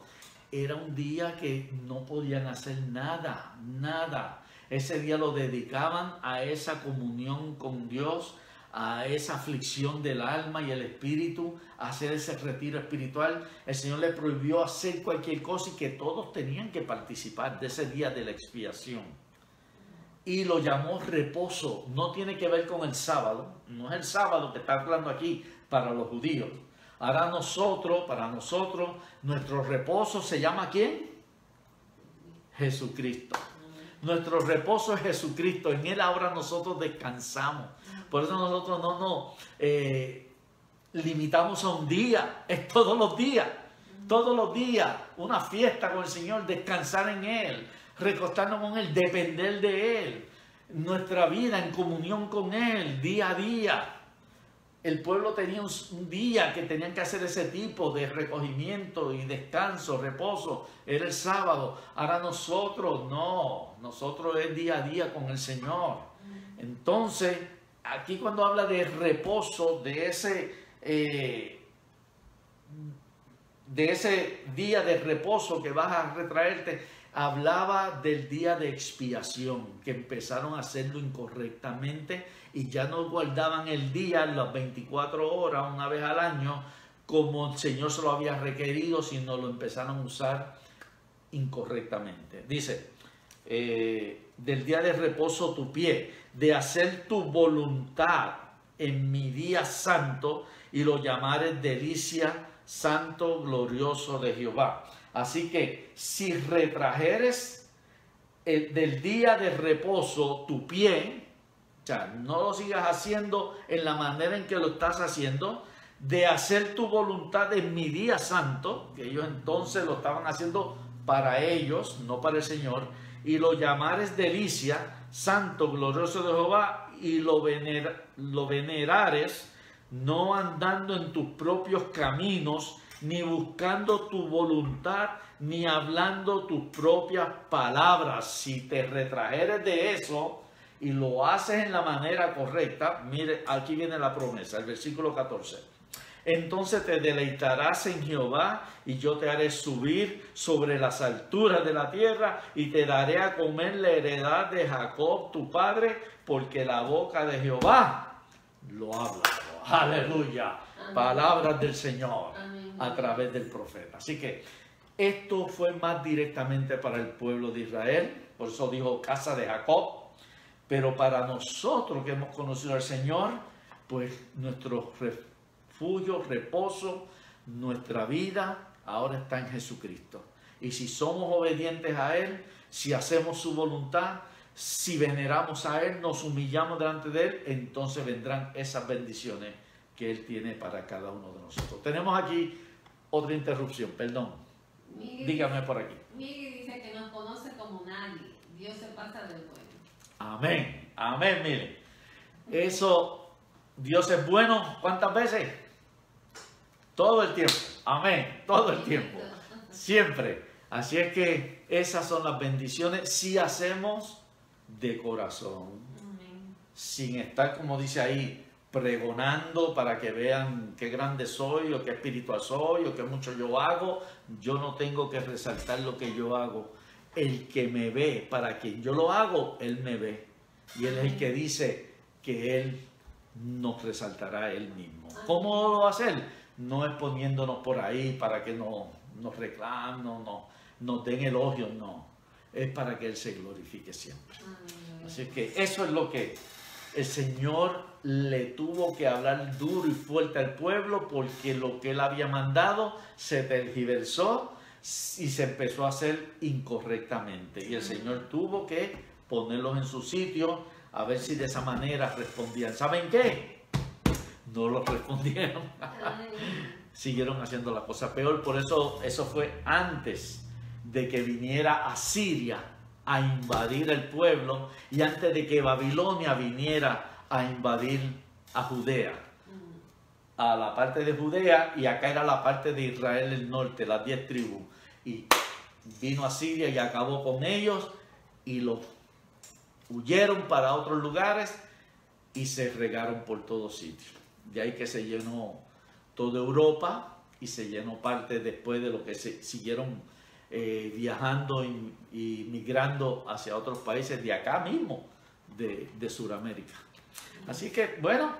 era un día que no podían hacer nada, nada. Ese día lo dedicaban a esa comunión con Dios, a esa aflicción del alma y el espíritu, a hacer ese retiro espiritual. El Señor le prohibió hacer cualquier cosa y que todos tenían que participar de ese día de la expiación. Y lo llamó reposo. No tiene que ver con el sábado. No es el sábado que está hablando aquí para los judíos. Ahora para nosotros, nuestro reposo se llama ¿quién? Jesucristo. Nuestro reposo es Jesucristo. En Él ahora nosotros descansamos. Por eso nosotros no nos limitamos a un día. Es todos los días. Todos los días. Una fiesta con el Señor. Descansar en Él. Recostarnos con Él. Depender de Él. Nuestra vida en comunión con Él. Día a día. El pueblo tenía un día que tenían que hacer ese tipo de recogimiento y descanso, reposo. Era el sábado. Ahora nosotros no. Nosotros es día a día con el Señor. Entonces, aquí cuando habla de reposo, de ese día de reposo que vas a retraerte, hablaba del día de expiación, que empezaron a hacerlo incorrectamente y ya no guardaban el día, las 24 horas, una vez al año, como el Señor se lo había requerido, sino lo empezaron a usar incorrectamente. Dice, del día de reposo tu pie, de hacer tu voluntad en mi día santo, y lo llamares delicia, santo, glorioso de Jehová. Así que si retrajeres del día de reposo tu pie, o sea, no lo sigas haciendo en la manera en que lo estás haciendo, de hacer tu voluntad en mi día santo, que ellos entonces lo estaban haciendo para ellos, no para el Señor, y lo llamares delicia, santo, glorioso de Jehová, y lo venerares, no andando en tus propios caminos, ni buscando tu voluntad, ni hablando tus propias palabras. Si te retrajeres de eso y lo haces en la manera correcta, mire, aquí viene la promesa, el versículo 14. Entonces te deleitarás en Jehová, y yo te haré subir sobre las alturas de la tierra, y te daré a comer la heredad de Jacob tu padre, porque la boca de Jehová lo habla. Aleluya. Amén. Palabras del Señor. Amén. A través del profeta. Así que esto fue más directamente para el pueblo de Israel, por eso dijo casa de Jacob, pero para nosotros que hemos conocido al Señor, pues nuestro refugio, reposo, nuestra vida ahora está en Jesucristo. Y si somos obedientes a Él, si hacemos su voluntad, si veneramos a Él, nos humillamos delante de Él, entonces vendrán esas bendiciones que Él tiene para cada uno de nosotros. Tenemos aquí otra interrupción, perdón. Miguel, dígame por aquí. Miguel dice que nos conoce como nadie. Dios se pasa del bueno. Amén, amén, mire. Eso, Dios es bueno, ¿cuántas veces? Todo el tiempo. Amén, todo el tiempo. Siempre. Así es que esas son las bendiciones si hacemos de corazón. Amén. Sin estar, como dice ahí, pregonando para que vean qué grande soy, o qué espiritual soy, o qué mucho yo hago. Yo no tengo que resaltar lo que yo hago. El que me ve, para quien yo lo hago, Él me ve. Y Él es el que dice que Él nos resaltará Él mismo. ¿Cómo lo va a hacer? No es poniéndonos por ahí para que nos reclamen, nos den elogios, no. Es para que Él se glorifique siempre. Así que eso es lo que el Señor le tuvo que hablar duro y fuerte al pueblo, porque lo que Él había mandado se tergiversó, y se empezó a hacer incorrectamente. Y el Señor tuvo que ponerlos en su sitio a ver si de esa manera respondían. ¿Saben qué? No lo respondieron. Siguieron haciendo la cosa peor. Por eso fue antes de que viniera Asiria a invadir el pueblo y antes de que Babilonia viniera a invadir a Judea, a la parte de Judea, y acá era la parte de Israel del norte, las 10 tribus. Y vino Asiria y acabó con ellos y los huyeron para otros lugares y se regaron por todos sitios. De ahí que se llenó toda Europa y se llenó parte después de lo que se siguieron viajando y migrando hacia otros países de acá mismo, de Sudamérica. Así que, bueno,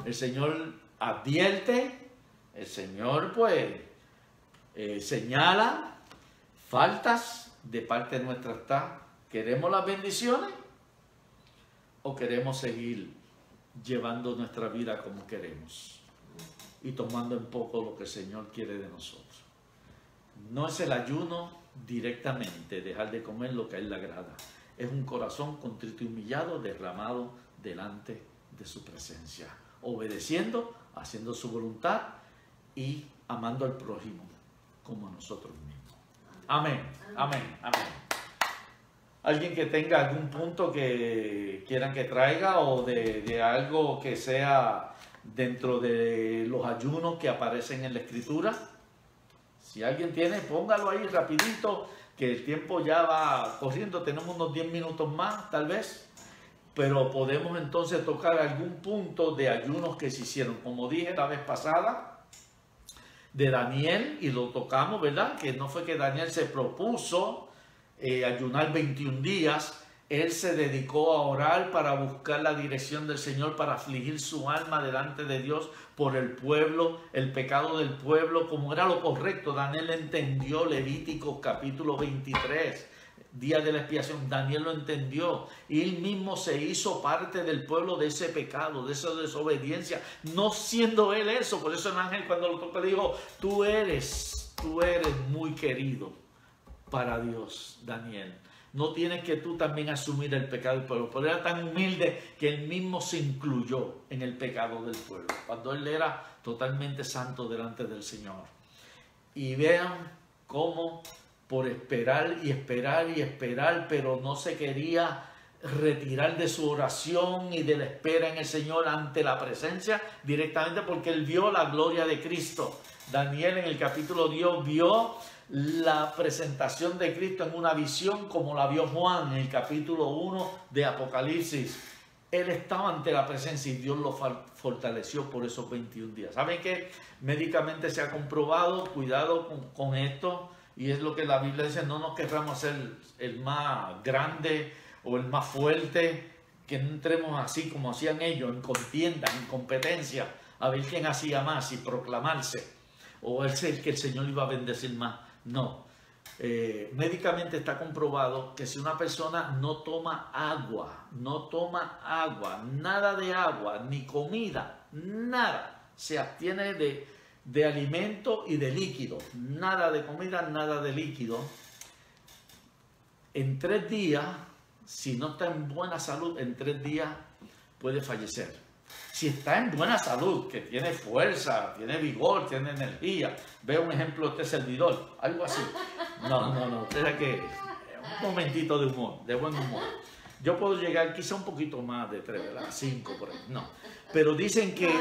el Señor advierte, el Señor pues señala faltas de parte nuestra. Está, ¿queremos las bendiciones o queremos seguir llevando nuestra vida como queremos y tomando en poco lo que el Señor quiere de nosotros? No es el ayuno directamente, dejar de comer lo que a Él le agrada. Es un corazón contrito y humillado, derramado delante de su presencia, obedeciendo, haciendo su voluntad y amando al prójimo como a nosotros mismos. Amén, amén, amén. ¿Alguien que tenga algún punto que quieran que traiga o de algo que sea dentro de los ayunos que aparecen en la Escritura? Si alguien tiene, póngalo ahí rapidito, que el tiempo ya va corriendo, tenemos unos 10 minutos más tal vez, pero podemos entonces tocar algún punto de ayunos que se hicieron. Como dije la vez pasada, de Daniel, y lo tocamos, ¿verdad? Que no fue que Daniel se propuso ayunar 21 días, él se dedicó a orar para buscar la dirección del Señor, para afligir su alma delante de Dios por el pueblo, el pecado del pueblo, como era lo correcto. Daniel entendió Levíticos capítulo 23, día de la expiación. Daniel lo entendió y él mismo se hizo parte del pueblo de ese pecado, de esa desobediencia, no siendo él eso. Por eso el ángel cuando lo tocó le dijo, tú eres muy querido para Dios, Daniel. No tienes que tú también asumir el pecado del pueblo. Pero era tan humilde que él mismo se incluyó en el pecado del pueblo, cuando él era totalmente santo delante del Señor. Y vean cómo por esperar y esperar y esperar, pero no se quería retirar de su oración y de la espera en el Señor ante la presencia directamente, porque él vio la gloria de Cristo. Daniel en el capítulo 10 vio la presentación de Cristo en una visión como la vio Juan en el capítulo 1 de Apocalipsis. Él estaba ante la presencia y Dios lo fortaleció por esos 21 días. ¿Saben qué? Médicamente se ha comprobado, cuidado con esto, y es lo que la Biblia dice, no nos querramos ser el más grande o el más fuerte, que no entremos así como hacían ellos, en contienda, en competencia, a ver quién hacía más y proclamarse, o el que el Señor iba a bendecir más. No, médicamente está comprobado que si una persona no toma agua, nada de agua, ni comida, nada, se abstiene de alimento y de líquido, nada de comida, nada de líquido, en 3 días, si no está en buena salud, en 3 días puede fallecer. Si está en buena salud, que tiene fuerza, tiene vigor, tiene energía, ve un ejemplo de este servidor, algo así. No, es que un momentito de humor, de buen humor. Yo puedo llegar quizá un poquito más de 3, ¿verdad? 5 por ahí, no. Pero dicen que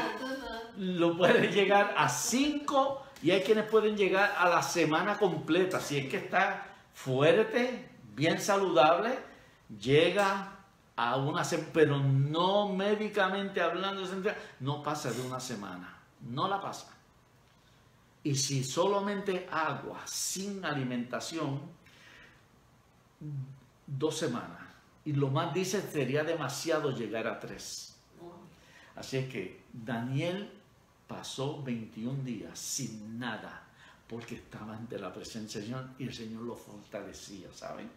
lo pueden llegar a 5 y hay quienes pueden llegar a la semana completa. Si es que está fuerte, bien saludable, llega a una semana, pero no médicamente hablando, no pasa de una semana, no la pasa. Y si solamente agua, sin alimentación, 2 semanas. Y lo más dice, sería demasiado llegar a 3. Así es que Daniel pasó 21 días sin nada, porque estaba ante la presencia del Señor y el Señor lo fortalecía, ¿saben?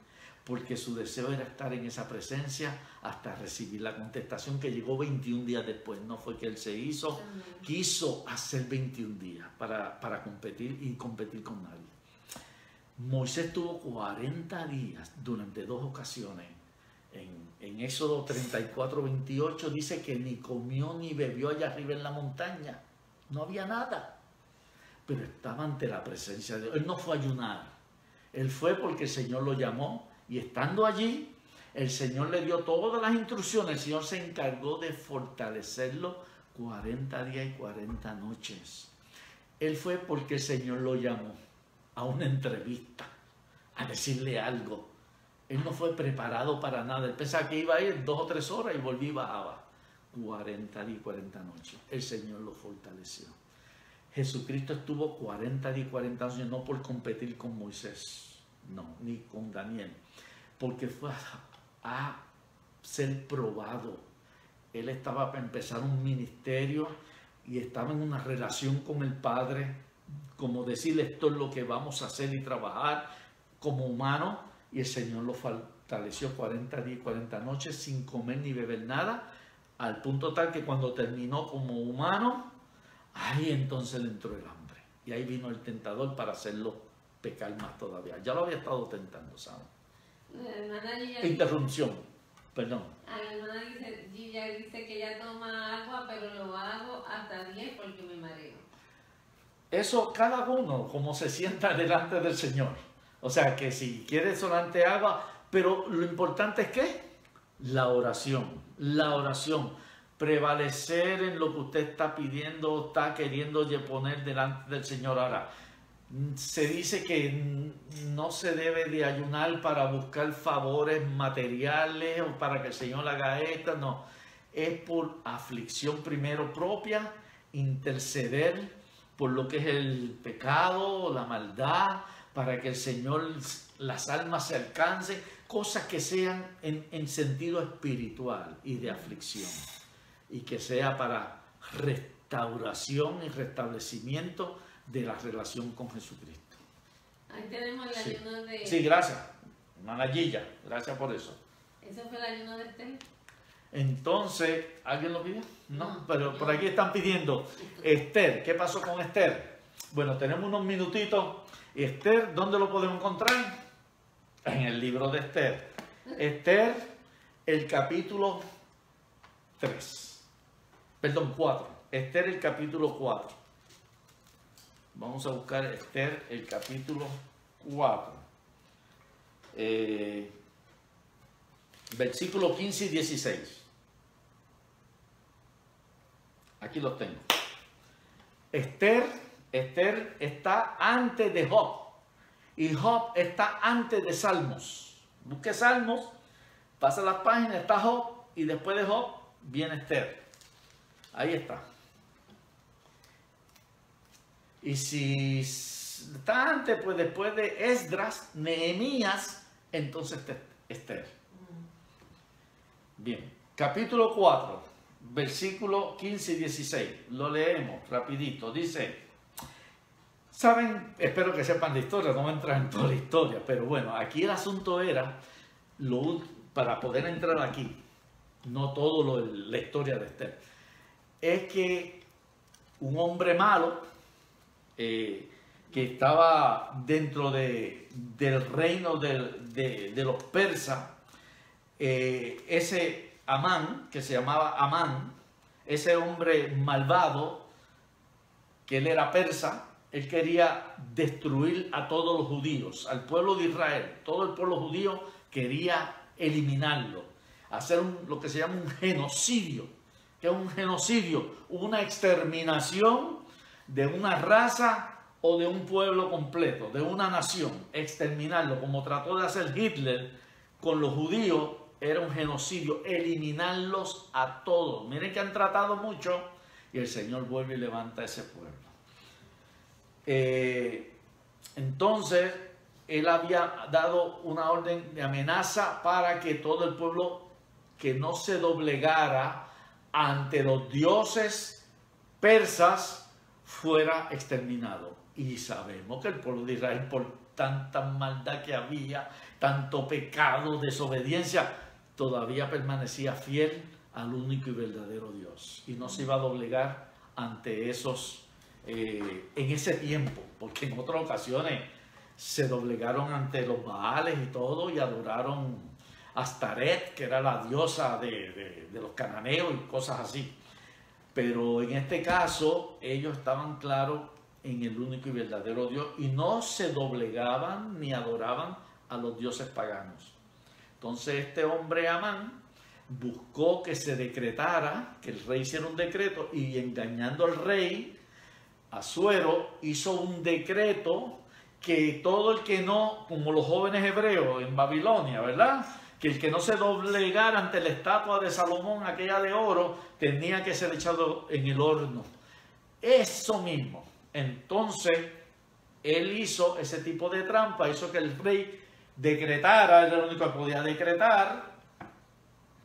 Porque su deseo era estar en esa presencia hasta recibir la contestación, que llegó 21 días después. No fue que él quiso hacer 21 días para competir y competir con nadie. Moisés tuvo 40 días durante 2 ocasiones. En Éxodo 34, 28 dice que ni comió ni bebió allá arriba en la montaña. No había nada. Pero estaba ante la presencia de Dios. Él no fue a ayunar. Él fue porque el Señor lo llamó. Y estando allí, el Señor le dio todas las instrucciones. El Señor se encargó de fortalecerlo 40 días y 40 noches. Él fue porque el Señor lo llamó a una entrevista, a decirle algo. Él no fue preparado para nada. Él pensaba que iba a ir 2 o 3 horas y volvía y bajaba. 40 días y 40 noches. El Señor lo fortaleció. Jesucristo estuvo 40 días y 40 noches no por competir con Moisés, no, ni con Daniel, porque fue a ser probado. Él estaba para empezar un ministerio y estaba en una relación con el Padre, como decirle esto es lo que vamos a hacer y trabajar como humano, y el Señor lo fortaleció 40 días y 40 noches sin comer ni beber nada, al punto tal que cuando terminó como humano, ahí entonces le entró el hambre. Y ahí vino el tentador para hacerlo pecar más todavía. Ya lo había estado tentando, ¿sabes? Interrupción, perdón. La hermana Gilla dice que ella toma agua, pero lo hago hasta 10 porque me mareo. Eso cada uno como se sienta delante del Señor. O sea que si quiere solamente agua, pero lo importante es que la oración, prevalecer en lo que usted está pidiendo, está queriendo poner delante del Señor. Ahora, se dice que no se debe de ayunar para buscar favores materiales o para que el Señor haga esto, no. Es por aflicción primero propia, interceder por lo que es el pecado, la maldad, para que el Señor, las almas se alcancen, cosas que sean en sentido espiritual y de aflicción, y que sea para restauración y restablecimiento de la relación con Jesucristo. Ahí tenemos el ayuno de... Sí, gracias, hermana Gilla, gracias por eso. ¿Eso fue el ayuno de Esther? Entonces, ¿alguien lo pidió? No, pero por aquí están pidiendo Esther. ¿Qué pasó con Esther? Bueno, tenemos unos minutitos. Esther, ¿dónde lo podemos encontrar? En el libro de Esther. Esther, el capítulo 4. Esther, el capítulo 4. Vamos a buscar Esther, el capítulo 4. Versículos 15 y 16. Aquí los tengo. Esther está antes de Job. Y Job está antes de Salmos. Busque Salmos, pasa las páginas, está Job. Y después de Job viene Esther. Ahí está. Y si está antes, pues después de Esdras, Nehemías, entonces Esther. Bien, capítulo 4, versículos 15 y 16. Lo leemos rapidito. Dice, saben, espero que sepan la historia, no voy a entrar en toda la historia, pero bueno, aquí el asunto era, para poder entrar aquí, no todo la historia de Esther, es que un hombre malo, que estaba dentro del reino de los persas, ese Amán, que se llamaba Amán, ese hombre malvado, que él era persa, él quería destruir a todos los judíos, al pueblo de Israel. Todo el pueblo judío quería eliminarlo, hacer lo que se llama un genocidio. ¿Qué es un genocidio? Una exterminación de una raza o de un pueblo completo, de una nación. Exterminarlo, como trató de hacer Hitler con los judíos, era un genocidio, eliminarlos a todos. Miren que han tratado mucho y el Señor vuelve y levanta a ese pueblo. Entonces, él había dado una orden de amenaza para que todo el pueblo que no se doblegara ante los dioses persas fuera exterminado. Y sabemos que el pueblo de Israel, por tanta maldad que había, tanto pecado, desobediencia, todavía permanecía fiel al único y verdadero Dios. Y no se iba a doblegar ante esos, en ese tiempo, porque en otras ocasiones se doblegaron ante los Baales y todo y adoraron a Astaret, que era la diosa de los cananeos y cosas así. Pero en este caso ellos estaban claros en el único y verdadero Dios y no se doblegaban ni adoraban a los dioses paganos. Entonces este hombre Amán buscó que se decretara, que el rey hiciera un decreto, y engañando al rey Asuero hizo un decreto que todo el que no, como los jóvenes hebreos en Babilonia, ¿verdad?, que el que no se doblegara ante la estatua de Salomón, aquella de oro, tenía que ser echado en el horno. Eso mismo. Entonces él hizo ese tipo de trampa, hizo que el rey decretara, era el único que podía decretar,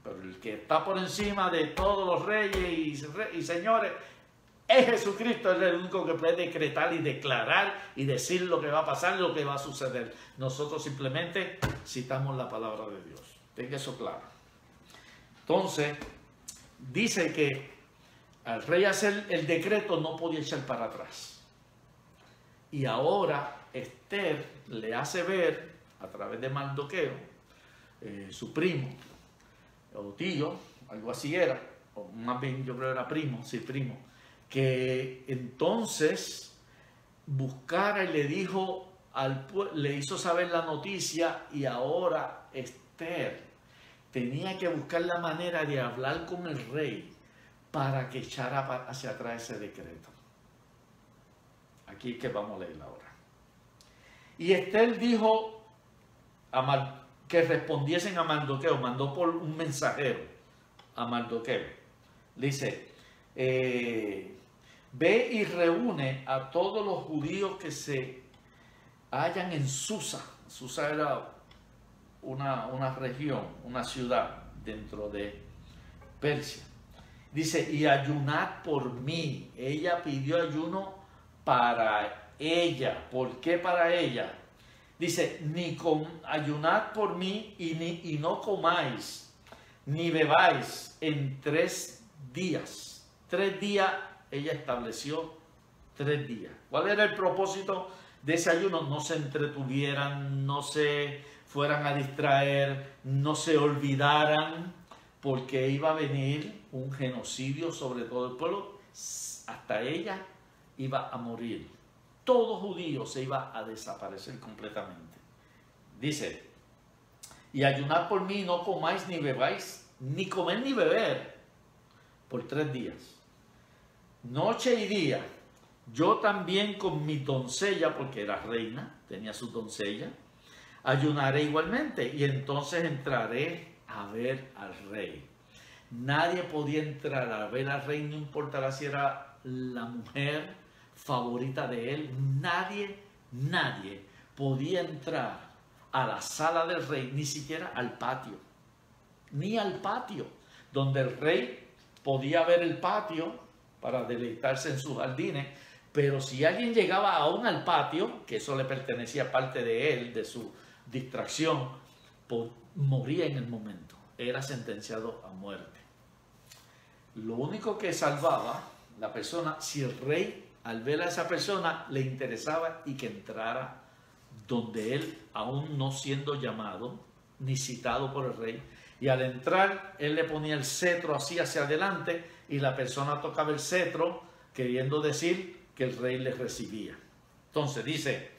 pero el que está por encima de todos los reyes y señores es Jesucristo, es el único que puede decretar y declarar y decir lo que va a pasar, lo que va a suceder. Nosotros simplemente citamos la palabra de Dios. Tenga eso claro. Entonces, dice que al rey hacer el decreto no podía echar para atrás. Y ahora Esther le hace ver, a través de Mardoqueo, su primo, o tío, algo así era, o más bien yo creo era primo, sí, primo, que entonces buscara y le dijo le hizo saber la noticia, y ahora Esther tenía que buscar la manera de hablar con el rey para que echara hacia atrás ese decreto. Aquí es que vamos a leer ahora. Y Esther dijo que respondiesen a Mardoqueo, mandó por un mensajero a Mardoqueo. Dice, ve y reúne a todos los judíos que se hallan en Susa. Susa era una región, una ciudad dentro de Persia. Dice, y ayunad por mí. Ella pidió ayuno para ella. ¿Por qué para ella? Dice, ayunad por mí y no comáis, ni bebáis en 3 días. 3 días, ella estableció 3 días. ¿Cuál era el propósito de ese ayuno? No se entretuvieran, no se fueran a distraer, no se olvidaran, porque iba a venir un genocidio sobre todo el pueblo. Hasta ella iba a morir. Todo judío se iba a desaparecer completamente. Dice, y ayunad por mí, no comáis ni bebáis, ni comer ni beber, por 3 días. Noche y día, yo también con mi doncella, porque era reina, tenía su doncella, ayunaré igualmente, y entonces entraré a ver al rey. Nadie podía entrar a ver al rey, no importara si era la mujer favorita de él. Nadie podía entrar a la sala del rey, ni siquiera al patio, ni al patio, donde el rey podía ver el patio para deleitarse en sus jardines. Pero si alguien llegaba aún al patio, que eso le pertenecía parte de él, de su distracción, moría en el momento, era sentenciado a muerte. Lo único que salvaba la persona, si el rey al ver a esa persona le interesaba y que entrara donde él, aún no siendo llamado ni citado por el rey, y al entrar él le ponía el cetro así hacia adelante y la persona tocaba el cetro, queriendo decir que el rey le recibía. Entonces dice,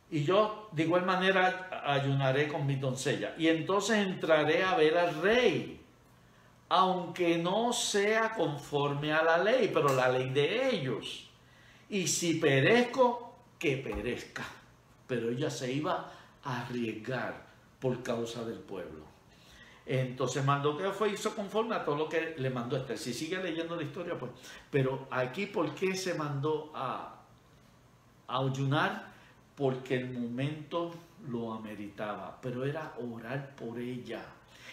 y yo de igual manera ayunaré con mi doncella, y entonces entraré a ver al rey, aunque no sea conforme a la ley, pero la ley de ellos. Y si perezco, que perezca. Pero ella se iba a arriesgar por causa del pueblo. Entonces Mardoqueo hizo conforme a todo lo que le mandó Esther. Si sigue leyendo la historia, pues. Pero aquí, ¿por qué se mandó a ayunar? Porque el momento lo ameritaba. Pero era orar por ella,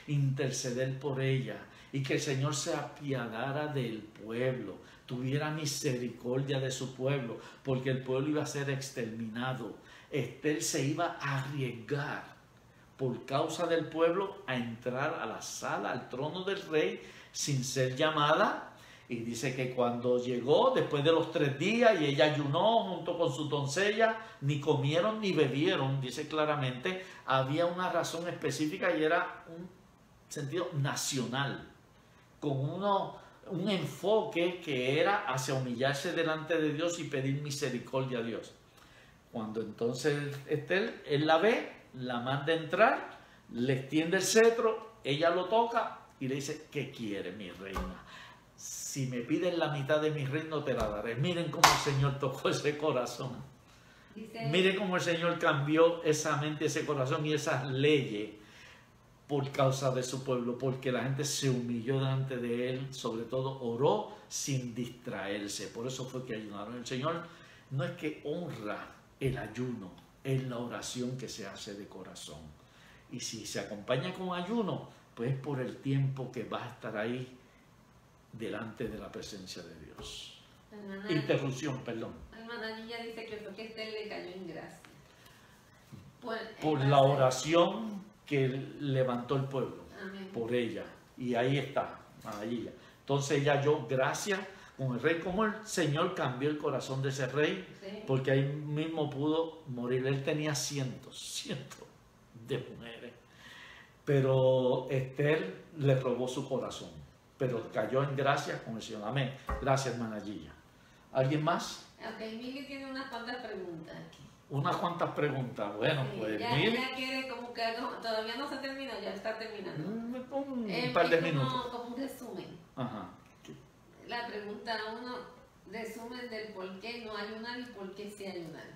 interceder por ella, y que el Señor se apiadara del pueblo, tuviera misericordia de su pueblo, porque el pueblo iba a ser exterminado. Esther se iba a arriesgar por causa del pueblo a entrar a la sala, al trono del rey, sin ser llamada, Y dice que cuando llegó, después de los 3 días, y ella ayunó junto con su doncella, ni comieron ni bebieron, dice claramente, había una razón específica y era un sentido nacional, con un enfoque que era hacia humillarse delante de Dios y pedir misericordia a Dios. Cuando entonces Esther, él la ve, la manda entrar, le extiende el cetro, ella lo toca y le dice, ¿qué quiere mi reina? Si me piden la mitad de mi reino te la daré. Miren cómo el Señor tocó ese corazón. Miren cómo el Señor cambió esa mente, ese corazón y esas leyes por causa de su pueblo, porque la gente se humilló delante de Él, sobre todo oró sin distraerse. Por eso fue que ayunaron. El Señor no es que honra el ayuno, es la oración que se hace de corazón. Y si se acompaña con ayuno, pues es por el tiempo que va a estar ahí delante de la presencia de Dios. Interrupción, perdón. Hermana Niña dice que fue que Esther le cayó en gracia. Por la oración que levantó el pueblo. Amén. Por ella. Y ahí está, ahí. Entonces ella halló gracia con el rey. Como el Señor cambió el corazón de ese rey, Sí. porque ahí mismo pudo morir. Él tenía cientos de mujeres. Pero Esther le robó su corazón. Pero cayó en gracia con el Señor. Amén. Gracias, hermana Gilla. ¿Alguien más? Ok, Mili tiene unas cuantas preguntas aquí. Unas cuantas preguntas. Bueno, Sí, pues ya, Mili. ella quiere como que todavía no se terminó, ya está terminando. Un par de Es minutos. como un resumen. Ajá. La pregunta 1, resumen del por qué no ayunar y por qué sí ayunar.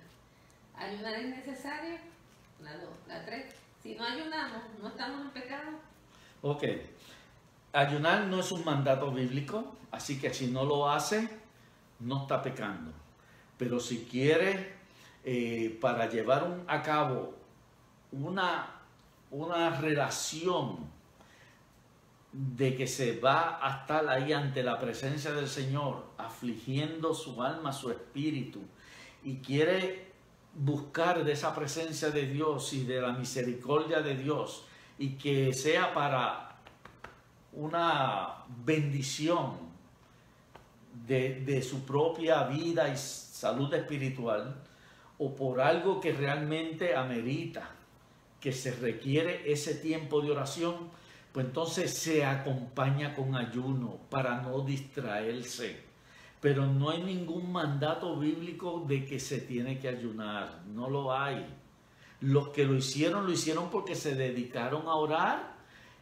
¿Ayunar es necesario? La 2. La 3, si no ayunamos, ¿no estamos en pecado? Ok. Ayunar no es un mandato bíblico, así que si no lo hace, no está pecando. Pero si quiere, para llevar a cabo una relación de que se va a estar ahí ante la presencia del Señor, afligiendo su alma, su espíritu, y quiere buscar de esa presencia de Dios y de la misericordia de Dios, y que sea para una bendición de su propia vida y salud espiritual, o por algo que realmente amerita, que se requiere ese tiempo de oración, pues entonces se acompaña con ayuno para no distraerse. Pero no hay ningún mandato bíblico de que se tiene que ayunar, no lo hay. Los que lo hicieron porque se dedicaron a orar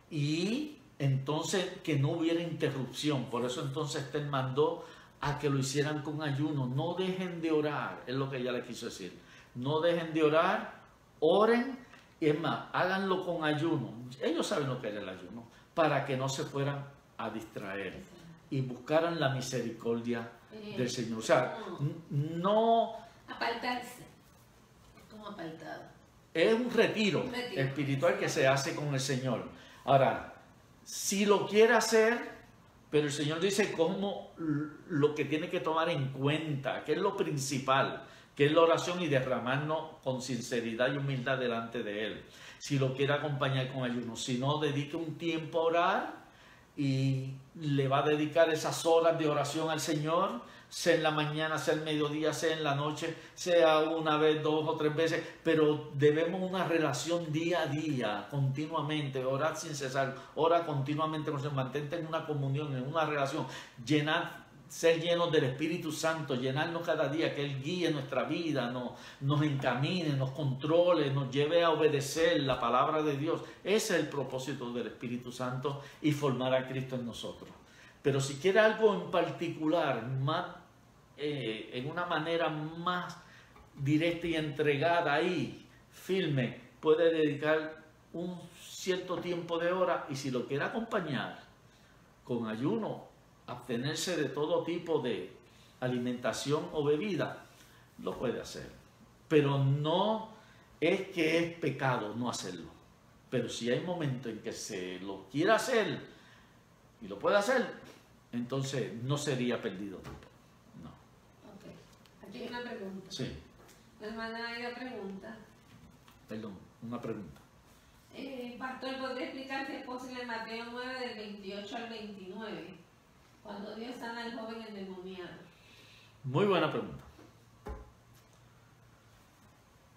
y entonces que no hubiera interrupción. Por eso entonces Esther mandó a que lo hicieran con ayuno. No dejen de orar, es lo que ella le quiso decir. No dejen de orar, oren, y es más, háganlo con ayuno. Ellos saben lo que era el ayuno, para que no se fueran a distraer y buscaran la misericordia del Señor. O sea, no... Apartarse. ¿Cómo apartado? Es un retiro espiritual que se hace con el Señor. Ahora, si lo quiere hacer, pero el Señor dice cómo lo que tiene que tomar en cuenta, que es lo principal, que es la oración y derramarnos con sinceridad y humildad delante de Él. Si lo quiere acompañar con ayuno, si no, dedique un tiempo a orar y le va a dedicar esas horas de oración al Señor, sea en la mañana, sea en mediodía, sea en la noche, sea una vez, 2 o 3 veces, pero debemos una relación día a día, continuamente, orar sin cesar, ora continuamente con el Señor, mantente en una comunión, en una relación, ser llenos del Espíritu Santo, llenarnos cada día, que Él guíe nuestra vida, nos encamine, nos controle, nos lleve a obedecer la palabra de Dios. Ese es el propósito del Espíritu Santo y formar a Cristo en nosotros. Pero si quiere algo en particular, más, en una manera más directa y entregada ahí, firme, puede dedicar un cierto tiempo de hora, y si lo quiere acompañar con ayuno, abstenerse de todo tipo de alimentación o bebida, lo puede hacer. Pero no es que es pecado no hacerlo. Pero si hay momentos en que se lo quiera hacer y lo puede hacer, entonces no sería perdido tiempo. No. Ok. Aquí hay una pregunta. Sí. La hermana Aida pregunta. Perdón, una pregunta. Pastor, ¿podría explicar si es posible Mateo 9 del 28 al 29? Cuando Dios sana al joven endemoniado. Muy buena pregunta.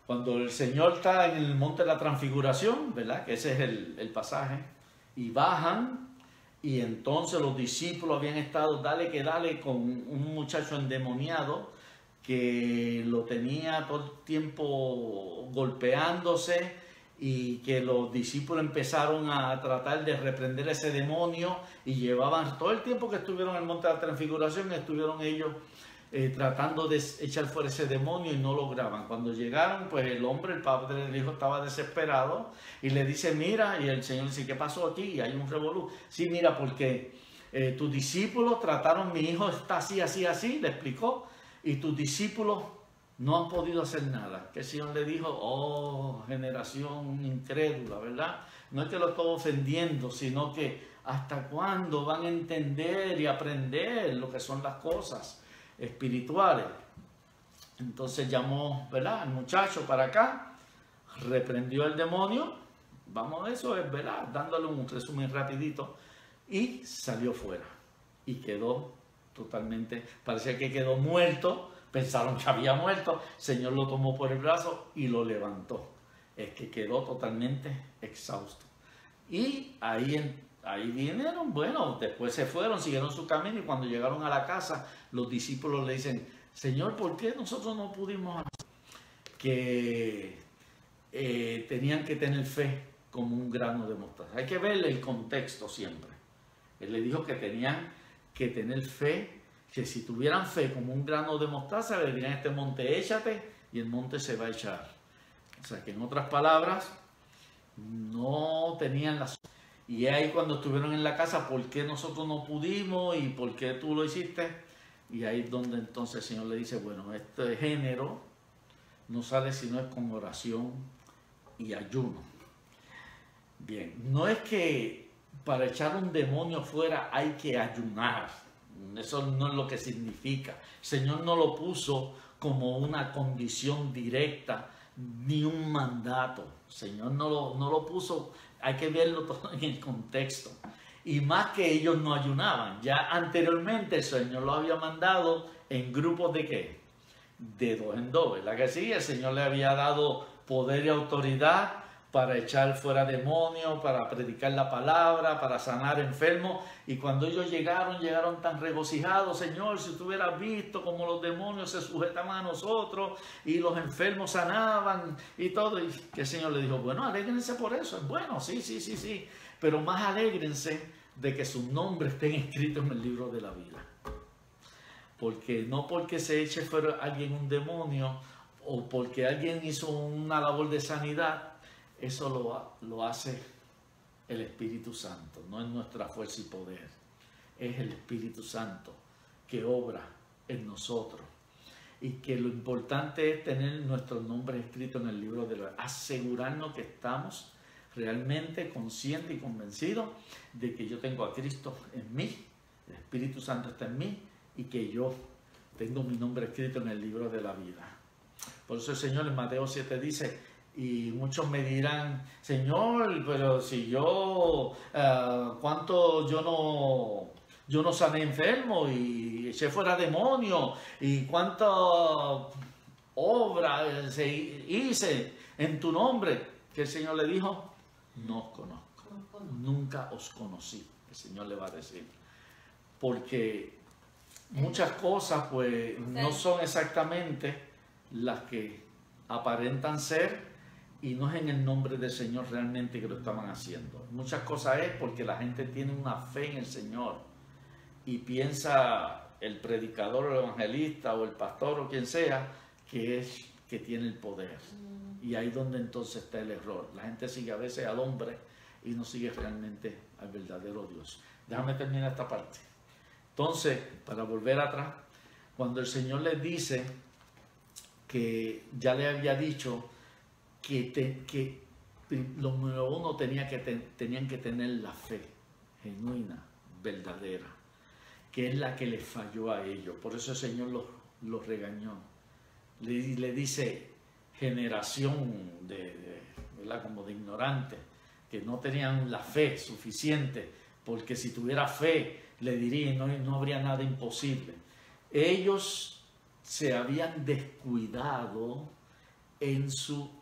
Cuando el Señor está en el monte de la transfiguración, ¿verdad? Que ese es el pasaje, y bajan, y entonces los discípulos habían estado, dale que dale, con un muchacho endemoniado que lo tenía todo el tiempo golpeándose, y que los discípulos empezaron a tratar de reprender ese demonio, y llevaban todo el tiempo que estuvieron en el monte de la transfiguración, estuvieron ellos tratando de echar fuera ese demonio y no lograban. Cuando llegaron, pues el hombre, el padre del hijo, estaba desesperado y le dice, mira, y el Señor dice, ¿qué pasó aquí? Y hay un revolú. Sí, mira, porque tus discípulos trataron, mi hijo está así, así, así, le explicó, y tus discípulos no han podido hacer nada. Que el Señor le dijo, oh, generación incrédula, ¿verdad? No es que lo estoy ofendiendo, sino que hasta cuándo van a entender y aprender lo que son las cosas espirituales. Entonces llamó, ¿verdad?, al muchacho para acá, reprendió el demonio, vamos, eso es, ¿verdad?, dándole un resumen rapidito, y salió fuera y quedó totalmente, parecía que quedó muerto, pensaron que había muerto, el Señor lo tomó por el brazo y lo levantó, es que quedó totalmente exhausto. Y ahí vinieron, bueno, después se fueron, siguieron su camino, y cuando llegaron a la casa, los discípulos le dicen, Señor, ¿por qué nosotros no pudimos hacer? Que tenían que tener fe como un grano de mostaza. Hay que ver el contexto siempre. Él le dijo que tenían que tener fe, que si tuvieran fe como un grano de mostaza, le dirían a este monte, échate, y el monte se va a echar. O sea que en otras palabras, no tenían la... Y ahí cuando estuvieron en la casa, ¿por qué nosotros no pudimos y por qué tú lo hiciste? Y ahí es donde entonces el Señor le dice, bueno, este género no sale si no es con oración y ayuno. Bien, no es que para echar un demonio fuera hay que ayunar, eso no es lo que significa. El Señor no lo puso como una condición directa ni un mandato. El Señor no lo puso, hay que verlo todo en el contexto. Y más que ellos no ayunaban, ya anteriormente el Señor lo había mandado en grupos de ¿qué? De 2 en 2, ¿verdad que sí? El Señor le había dado poder y autoridad para echar fuera demonios, para predicar la palabra, para sanar enfermos. Y cuando ellos llegaron tan regocijados, Señor, si tú hubieras visto cómo los demonios se sujetaban a nosotros y los enfermos sanaban y todo. Y que el Señor le dijo, bueno, alégrense por eso, es bueno, sí. Pero más alégrense de que sus nombres estén escritos en el libro de la vida. Porque no porque se eche fuera alguien un demonio o porque alguien hizo una labor de sanidad, eso lo hace el Espíritu Santo, no es nuestra fuerza y poder, es el Espíritu Santo que obra en nosotros. Y que lo importante es tener nuestros nombres escritos en el libro de la vida, asegurarnos que estamos realmente conscientes y convencidos de que yo tengo a Cristo en mí, el Espíritu Santo está en mí y que yo tengo mi nombre escrito en el libro de la vida. Por eso el Señor en Mateo 7 dice, y muchos me dirán, Señor, pero si yo, ¿cuánto yo no sané enfermo y eché fuera demonio? ¿Y cuánta obra hice en tu nombre? Que el Señor le dijo, no os conozco, nunca os conocí. El Señor le va a decir. Porque muchas cosas pues no son exactamente las que aparentan ser, y no es en el nombre del Señor realmente que lo estaban haciendo. Muchas cosas es porque la gente tiene una fe en el Señor y piensa el predicador o el evangelista o el pastor o quien sea que tiene el poder. Y ahí es donde entonces está el error. La gente sigue a veces al hombre y no sigue realmente al verdadero Dios. Déjame terminar esta parte. Entonces, para volver atrás, cuando el Señor les dice que ya le había dicho que lo número uno tenían que tener la fe genuina, verdadera, que es la que les falló a ellos. Por eso el Señor los regañó. Le dice, generación ¿verdad?, como de ignorantes, que no tenían la fe suficiente, porque si tuviera fe le diría, no habría nada imposible. Ellos se habían descuidado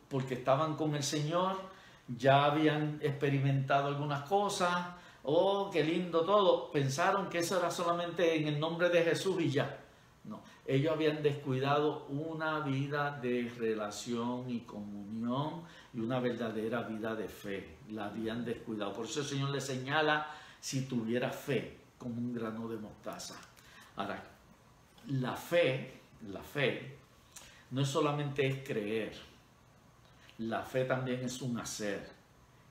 porque estaban con el Señor, ya habían experimentado algunas cosas, oh, qué lindo todo, pensaron que eso era solamente en el nombre de Jesús y ya. No, ellos habían descuidado una vida de relación y comunión y una verdadera vida de fe, la habían descuidado. Por eso el Señor les señala, si tuviera fe como un grano de mostaza. Ahora, la fe no es solamente es creer, la fe también es un hacer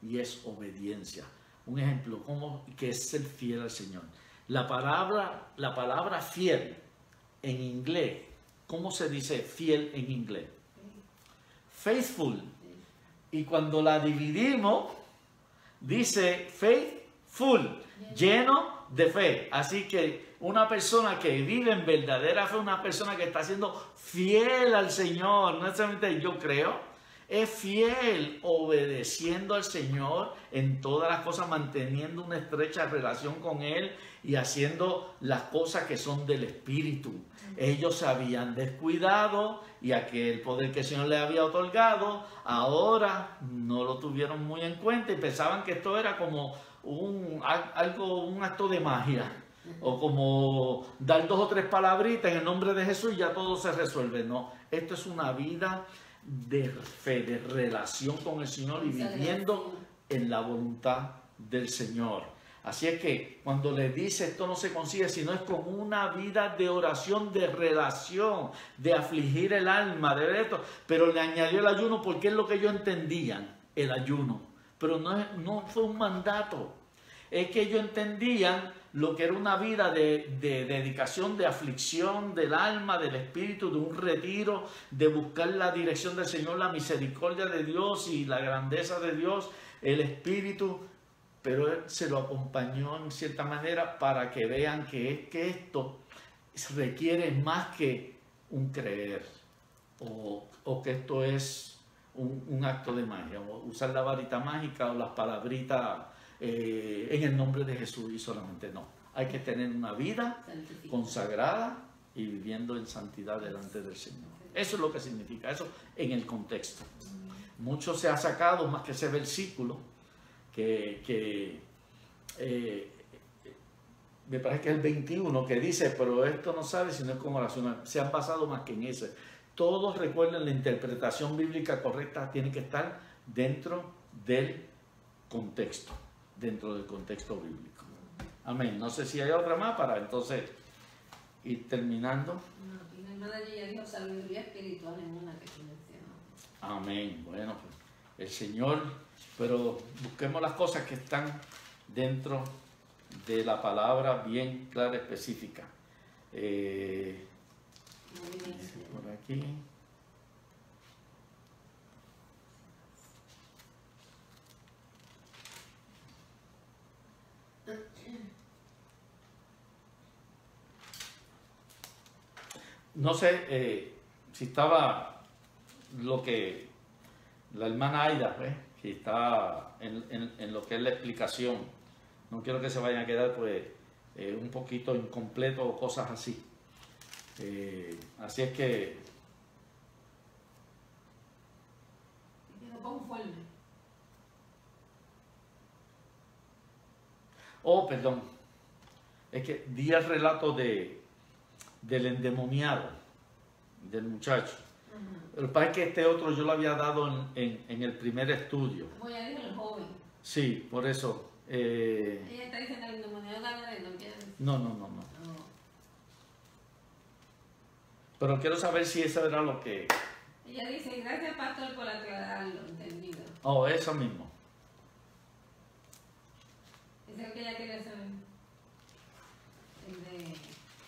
y es obediencia. Un ejemplo, que es ser fiel al Señor. La palabra fiel en inglés, ¿cómo se dice fiel en inglés? Faithful. Y cuando la dividimos, dice faithful, lleno de fe. Así que una persona que vive en verdadera fe, una persona que está siendo fiel al Señor, no solamente yo creo, es fiel, obedeciendo al Señor en todas las cosas, manteniendo una estrecha relación con Él y haciendo las cosas que son del Espíritu. Ellos se habían descuidado y aquel poder que el Señor les había otorgado, ahora no lo tuvieron muy en cuenta y pensaban que esto era como un acto de magia, o como dar 2 o 3 palabritas en el nombre de Jesús y ya todo se resuelve. No, esto es una vida de fe, de relación con el Señor y viviendo en la voluntad del Señor. Así es que cuando le dice esto no se consigue, sino es con una vida de oración, de relación, de afligir el alma, de esto. Pero le añadió el ayuno porque es lo que ellos entendían, el ayuno. Pero no fue un mandato. Es que ellos entendían lo que era una vida de dedicación, de aflicción del alma, del espíritu, de un retiro, de buscar la dirección del Señor, la misericordia de Dios y la grandeza de Dios, el espíritu. Pero Él se lo acompañó en cierta manera para que vean que esto requiere más que un creer o que esto es un acto de magia, o usar la varita mágica o las palabritas en el nombre de Jesús y solamente no. Hay que tener una vida consagrada y viviendo en santidad delante del Señor. Eso es lo que significa eso en el contexto. Mucho se ha sacado más que ese versículo que me parece que es el 21 que dice, pero esto no sabe si no es con oración. Se han basado más que en ese. Todos recuerden, la interpretación bíblica correcta tiene que estar dentro del contexto bíblico. Amén. No sé si hay otra más para entonces ir terminando. No, y la hermana ya dijo sabiduría espiritual en una que tú mencionó. Amén. Bueno, pues el Señor, pero busquemos las cosas que están dentro de la palabra bien clara, específica. Por aquí. No sé si estaba lo que la hermana Aida, que está en lo que es la explicación. No quiero que se vayan a quedar pues un poquito incompleto o cosas así. Así es que... conforme. Oh, perdón. Es que di el relato del endemoniado, del muchacho. El padre que este otro yo lo había dado en el primer estudio. Como ya dijo el joven. Sí, por eso. Ella está diciendo el endemoniado Gadareno, no quiere decir. No. Pero quiero saber si eso era lo que... Ella dice, gracias pastor por aclararlo, entendido. Oh, eso mismo. Eso es lo que ella quería saber.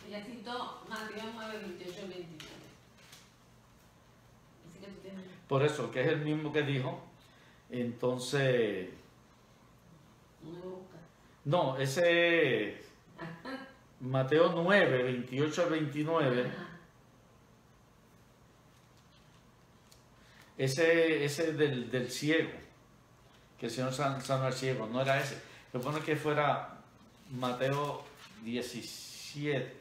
Ella citó Mateo 9, 28, 29. Así que tú tienes... Por eso, que es el mismo que dijo. Entonces... No, ese... Mateo 9, 28 al 29. Ajá. Ese del ciego, que el Señor sanó al ciego, no era ese. Se supone que fuera Mateo 17.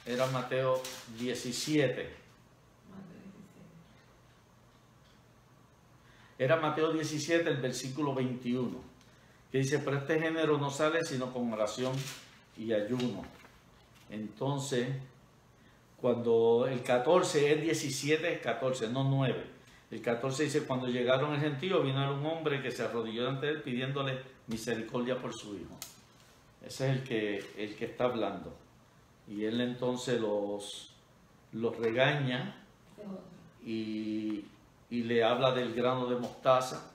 Era Mateo 17. Era Mateo 17, el versículo 21, que dice, pero este género no sale sino con oración y ayuno. Entonces, cuando el 14 es 17, 14, no 9. El 14 dice, cuando llegaron el gentío, vino un hombre que se arrodilló ante él pidiéndole misericordia por su hijo. Ese es el que está hablando. Y él entonces los regaña y le habla del grano de mostaza.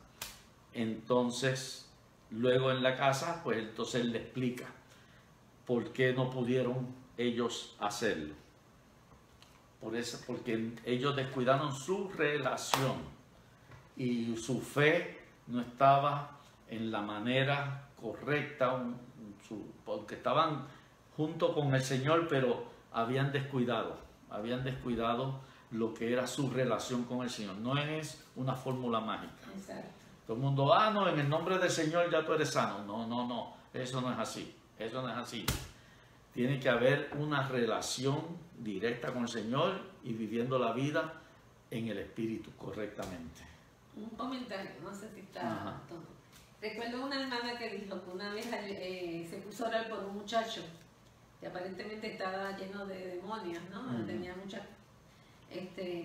Entonces, luego en la casa, pues entonces él le explica por qué no pudieron ellos hacerlo. Por eso, porque ellos descuidaron su relación y su fe no estaba en la manera correcta, porque estaban junto con el Señor, pero habían descuidado lo que era su relación con el Señor. No es una fórmula mágica. Exacto. Todo el mundo, no, en el nombre del Señor ya tú eres sano. No, eso no es así. Eso no es así. Tiene que haber una relación directa con el Señor y viviendo la vida en el Espíritu correctamente. Un comentario, no sé si está todo. Recuerdo una hermana que dijo que una vez se puso a orar por un muchacho que aparentemente estaba lleno de demonios, ¿no? Tenía muchos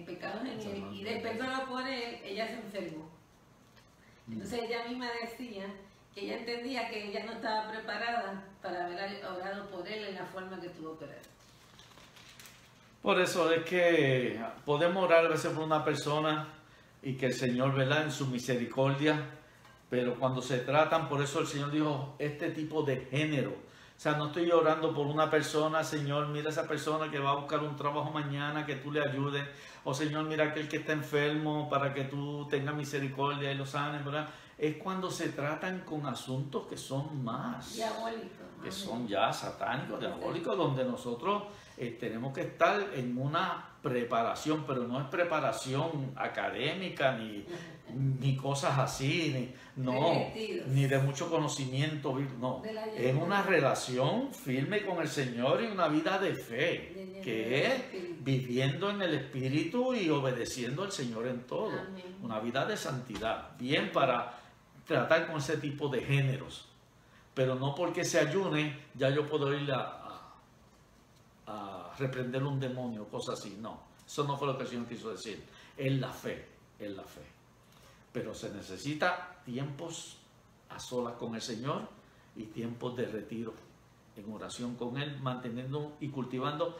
pecados en él, y después de orar por él, ella se enfermó. Entonces ella misma decía que ella entendía que ella no estaba preparada para haber orado por él en la forma que tuvo que orar. Por eso es que podemos orar a veces por una persona y que el Señor, ¿verdad?, en su misericordia, pero cuando se tratan, por eso el Señor dijo, este tipo de género. O sea, no estoy orando por una persona, Señor, mira esa persona que va a buscar un trabajo mañana, que tú le ayudes. O Señor, mira aquel que está enfermo para que tú tengas misericordia y lo sanes, ¿verdad? Es cuando se tratan con asuntos que son más diabólicos, que son ya satánicos, diabólicos, donde nosotros tenemos que estar en una preparación, pero no es preparación académica ni cosas así, ni de mucho conocimiento, no, es una relación firme con el Señor y una vida de fe, que es viviendo en el Espíritu y obedeciendo al Señor en todo. Amén. Una vida de santidad, bien para tratar con ese tipo de géneros, pero no porque se ayune ya yo puedo ir a reprender un demonio, cosas así. No, eso no fue lo que el Señor quiso decir. Es la fe, pero se necesita tiempos a solas con el Señor y tiempos de retiro en oración con Él, manteniendo y cultivando